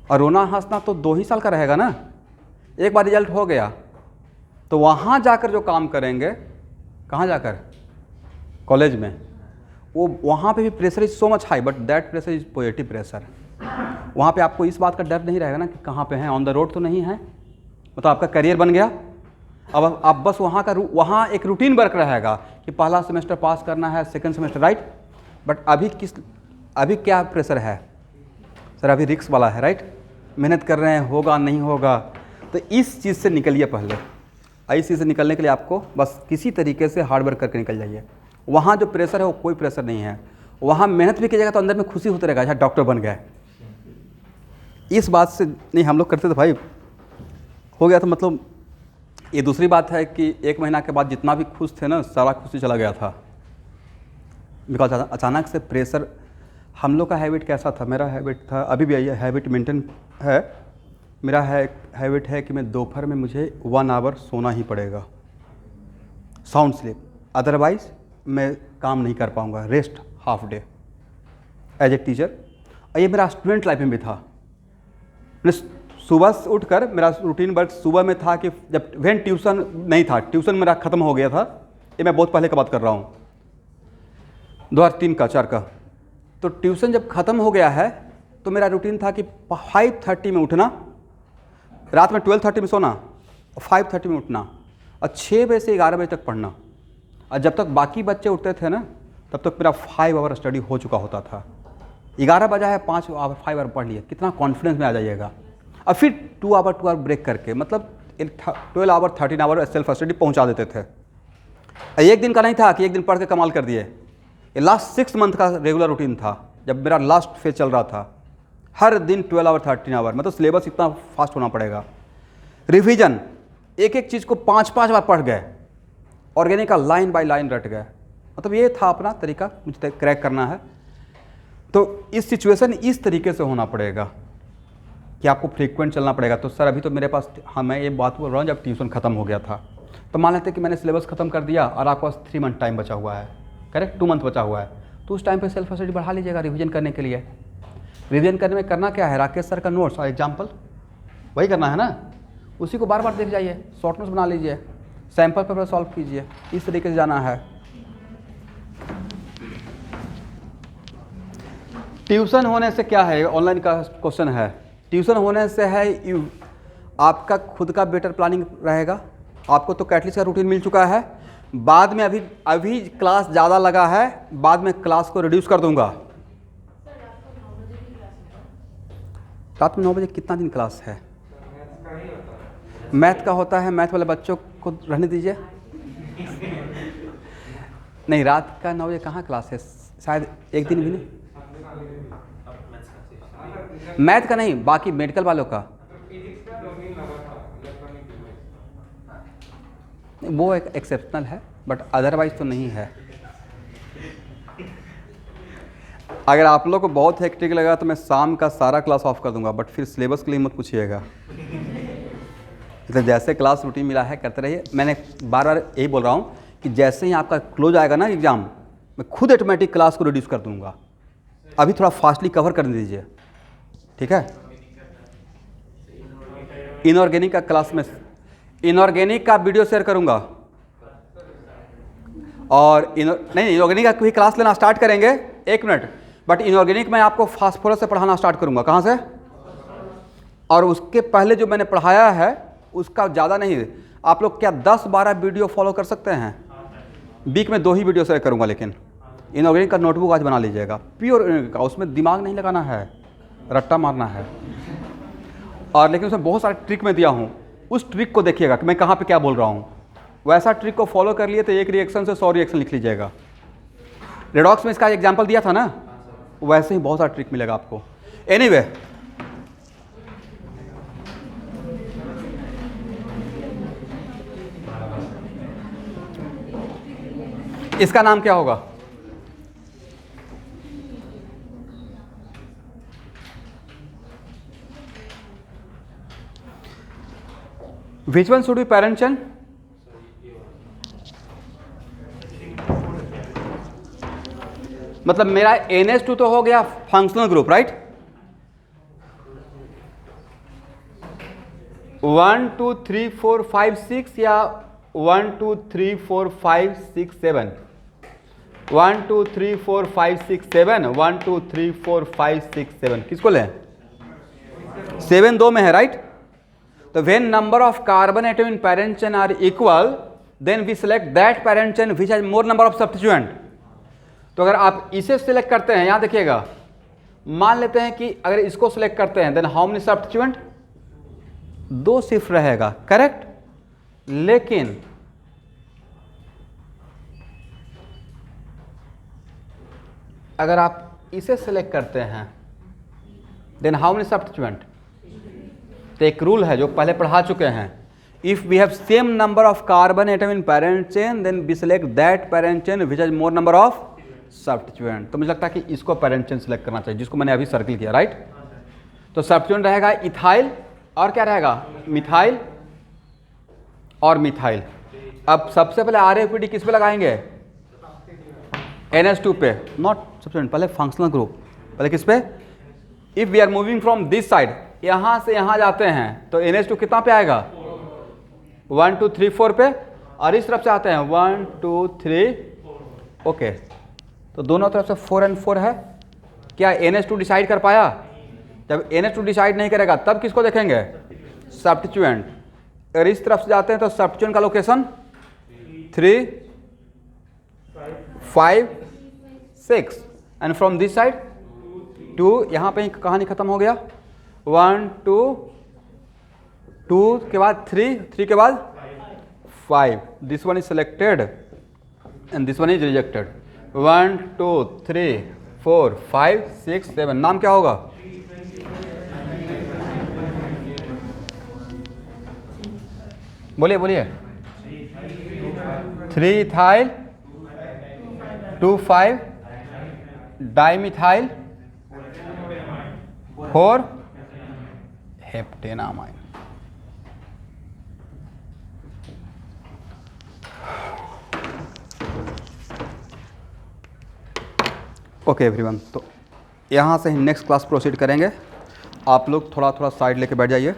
S1: और रोना हंसना तो 2 ही साल का रहेगा ना, एक बार रिजल्ट हो गया तो वहाँ जाकर जो काम करेंगे, कहाँ जाकर, कॉलेज में, वो वहाँ पे भी pressure is so much high, but that pressure is positive pressure. वहाँ पे आपको इस बात का डर नहीं रहेगा ना कि कहाँ पे हैं, ऑन द रोड तो नहीं है, मतलब आपका करियर बन गया। अब आप बस वहाँ एक रूटीन वर्क रहेगा कि पहला सेमेस्टर पास करना है, सेकंड सेमेस्टर, राइट। बट अभी क्या प्रेशर है सर, अभी रिस्क वाला है, राइट। मेहनत कर रहे हैं, होगा नहीं होगा, तो इस चीज़ से निकलिए पहले। इस चीज़ से निकलने के लिए आपको बस किसी तरीके से हार्ड वर्क करके निकल जाइए। वहाँ जो प्रेशर है वो कोई प्रेशर नहीं है, वहाँ मेहनत भी कीजिएगा तो अंदर में खुशी होती रहेगा, अच्छा डॉक्टर बन गए। इस बात से नहीं हम लोग करते थे भाई, हो गया था। मतलब ये दूसरी बात है कि 1 महीना के बाद जितना भी खुश थे ना, सारा खुशी चला गया था। बिकॉज अचानक से प्रेशर, हम लोग का हैबिट कैसा था, मेरा हैबिट था, अभी भी हैबिट मेंटेन है, मेरा हैबिट है कि मैं दोपहर में मुझे 1 आवर सोना ही पड़ेगा, साउंड स्लीप, अदरवाइज मैं काम नहीं कर पाऊँगा, rest half day as a teacher. और ये मेरा स्टूडेंट लाइफ में भी था। मैं सुबह से उठकर मेरा रूटीन वर्क सुबह में था कि जब वेन ट्यूशन नहीं था, ट्यूशन मेरा ख़त्म हो गया था, ये मैं बहुत पहले की बात कर रहा हूँ, 2003 का 4 का। तो ट्यूशन जब ख़त्म हो गया है तो मेरा रूटीन था कि 5:30 में उठना, रात में 12:30 में सोना और 5:30 में उठना, और 6 बजे से 11 बजे तक पढ़ना। और जब तक बाकी बच्चे उठते थे ना तब तक मेरा 5 आवर स्टडी हो चुका होता था। 11 बजा है, 5 आवर पढ़ लिया, कितना कॉन्फिडेंस में आ जाइएगा। और फिर 2 आवर ब्रेक करके, मतलब 12 आवर 13 आवर सेल्फ स्टडी पहुंचा देते थे। एक दिन का नहीं था कि एक दिन पढ़ के कमाल कर दिए, ये लास्ट 6 मंथ का रेगुलर रूटीन था जब मेरा लास्ट फेज चल रहा था। हर दिन 12 आवर 13 आवर, मतलब सिलेबस इतना फास्ट होना पड़ेगा। रिवीजन, एक एक चीज़ को 5-5 बार पढ़ गए, ऑर्गेनिक का लाइन बाय लाइन रट गए। मतलब ये था अपना तरीका, मुझे क्रैक करना है। तो इस सिचुएशन इस तरीके से होना पड़ेगा कि आपको फ्रीक्वेंट चलना पड़ेगा। तो सर अभी तो मेरे पास, हाँ मैं ये बात बोल रहा हूँ जब ट्यूशन ख़त्म हो गया था, तो मान लेते कि मैंने सिलेबस ख़त्म कर दिया और आपके पास 3 मंथ टाइम बचा हुआ है, करेक्ट, 2 मंथ बचा हुआ है, तो उस टाइम पे सेल्फ स्टडी बढ़ा लीजिएगा रिवीजन करने के लिए। रिवीजन करने में करना क्या है, राकेश सर का नोट्स और एग्जाम्पल वही करना है ना, उसी को बार बार देख जाइए, शॉर्ट नोट्स बना लीजिए, सैम्पल पेपर सॉल्व कीजिए, इस तरीके से जाना है। ट्यूशन होने से क्या है, ऑनलाइन का क्वेश्चन है, ट्यूशन होने से है आपका खुद का बेटर प्लानिंग रहेगा। आपको तो कैटलिस्ट का रूटीन मिल चुका है, बाद में अभी क्लास ज़्यादा लगा है, बाद में क्लास को रिड्यूस कर दूंगा। रात में 9 बजे कितना दिन क्लास है? मैथ का होता है, मैथ वाले बच्चों को रहने दीजिए। नहीं, रात का 9 बजे कहाँ क्लास है, शायद एक दिन भी नहीं। मैथ का नहीं, बाकी मेडिकल वालों का वो एक एक्सेप्शनल है, बट अदरवाइज तो नहीं है। अगर आप लोग को बहुत हेक्टिक लगा तो मैं शाम का सारा क्लास ऑफ कर दूंगा, बट फिर सिलेबस के लिए मत पूछिएगा। तो जैसे क्लास रूटीन मिला है करते रहिए। मैंने बार बार यही बोल रहा हूँ कि जैसे ही आपका क्लोज आएगा ना एग्ज़ाम, मैं खुद ऑटोमेटिक क्लास को रिड्यूस कर दूंगा। अभी थोड़ा फास्टली कवर कर दीजिए, ठीक है। इनऑर्गेनिक का क्लास में, इनऑर्गेनिक का वीडियो शेयर करूंगा, और नहीं, इनऑर्गेनिक का भी क्लास लेना स्टार्ट करेंगे, 1 मिनट, बट इनऑर्गेनिक मैं आपको फास्फोरस से पढ़ाना स्टार्ट करूंगा। कहाँ से? और उसके पहले जो मैंने पढ़ाया है उसका ज़्यादा नहीं। आप लोग क्या 10-12 वीडियो फॉलो कर सकते हैं? वीक में 2 ही वीडियो शेयर करूँगा, लेकिन इनऑर्गेनिक का नोटबुक आज बना लीजिएगा, प्योर इनऑर्गेनिक का, उसमें दिमाग नहीं लगाना है, रट्टा मारना है। और लेकिन उसमें बहुत सारे ट्रिक मैं दिया हूँ, उस ट्रिक को देखिएगा कि मैं कहाँ पे क्या बोल रहा हूँ। वैसा ट्रिक को फॉलो कर लिए तो एक रिएक्शन से 100 रिएक्शन लिख लीजिएगा। रेडॉक्स में इसका एग्जाम्पल दिया था ना, वैसे ही बहुत सारा ट्रिक मिलेगा आपको। एनीवे, इसका नाम क्या होगा? Which one should be parent chain? मतलब मेरा NH2 तो हो गया फंक्शनल ग्रुप, राइट? 1 2 3 4 5 6 या 1 2 3 4 5 6 7? 1 2 3 4 5 6 7, 1 2 3 4 5 6 7, किसको लें? 7 2 में है, राइट? तो when number of carbon atom in parent chain are equal, then we select that parent chain which has more number of substituent. तो अगर आप इसे सिलेक्ट करते हैं, यहाँ देखिएगा, मान लेते हैं कि अगर इसको सिलेक्ट करते हैं, then how many substituent? 2 सिर्फ रहेगा, करेक्ट? लेकिन अगर आप इसे सिलेक्ट करते हैं, then how many substituent? तो एक रूल है जो पहले पढ़ा चुके हैं, if we have same number of carbon atom in parent chain then we select that parent chain which has more number of substituent. तो मुझे लगता है कि इसको पेरेंट चेन सिलेक्ट करना चाहिए, जिसको मैंने अभी सर्किल किया, राइट? तो सब्स्टिट्यूएंट रहेगा इथाइल, और क्या रहेगा? मिथाइल और मिथाइल। अब सबसे पहले RFPD किस पे लगाएंगे? NH2 पे, नॉट सब्स्टिट्यूएंट, पहले फंक्शनल ग्रुप, पहले किस पे? If we are moving from this side, यहाँ से यहाँ जाते हैं तो NH2 कितना पे आएगा? 1 2 3 4 पे, और इस तरफ से आते हैं 1 2 3, ओके। तो दोनों तरफ से 4 और 4 है। क्या NH2 डिसाइड कर पाया? जब NH2 डिसाइड नहीं करेगा तब किसको देखेंगे? सब्स्टिट्यूएंट। अगर इस तरफ से जाते हैं तो सब्स्टिट्यूएंट का location 3 5 6, and from this side 2, यहाँ पे कहानी खत्म हो गया। 1 2 2 के बाद 3, 3 के बाद 5, this one is selected and this one is rejected. 1 2 3 4 5 6 7, नाम क्या होगा? बोलिए बोलिए। 3 इथाइल 2 5 डाइमिथाइल 4 हेप्टेनामाइन। ओके एवरीवन, तो यहाँ से नेक्स्ट क्लास प्रोसीड करेंगे। आप लोग थोड़ा थोड़ा साइड लेके बैठ जाइए।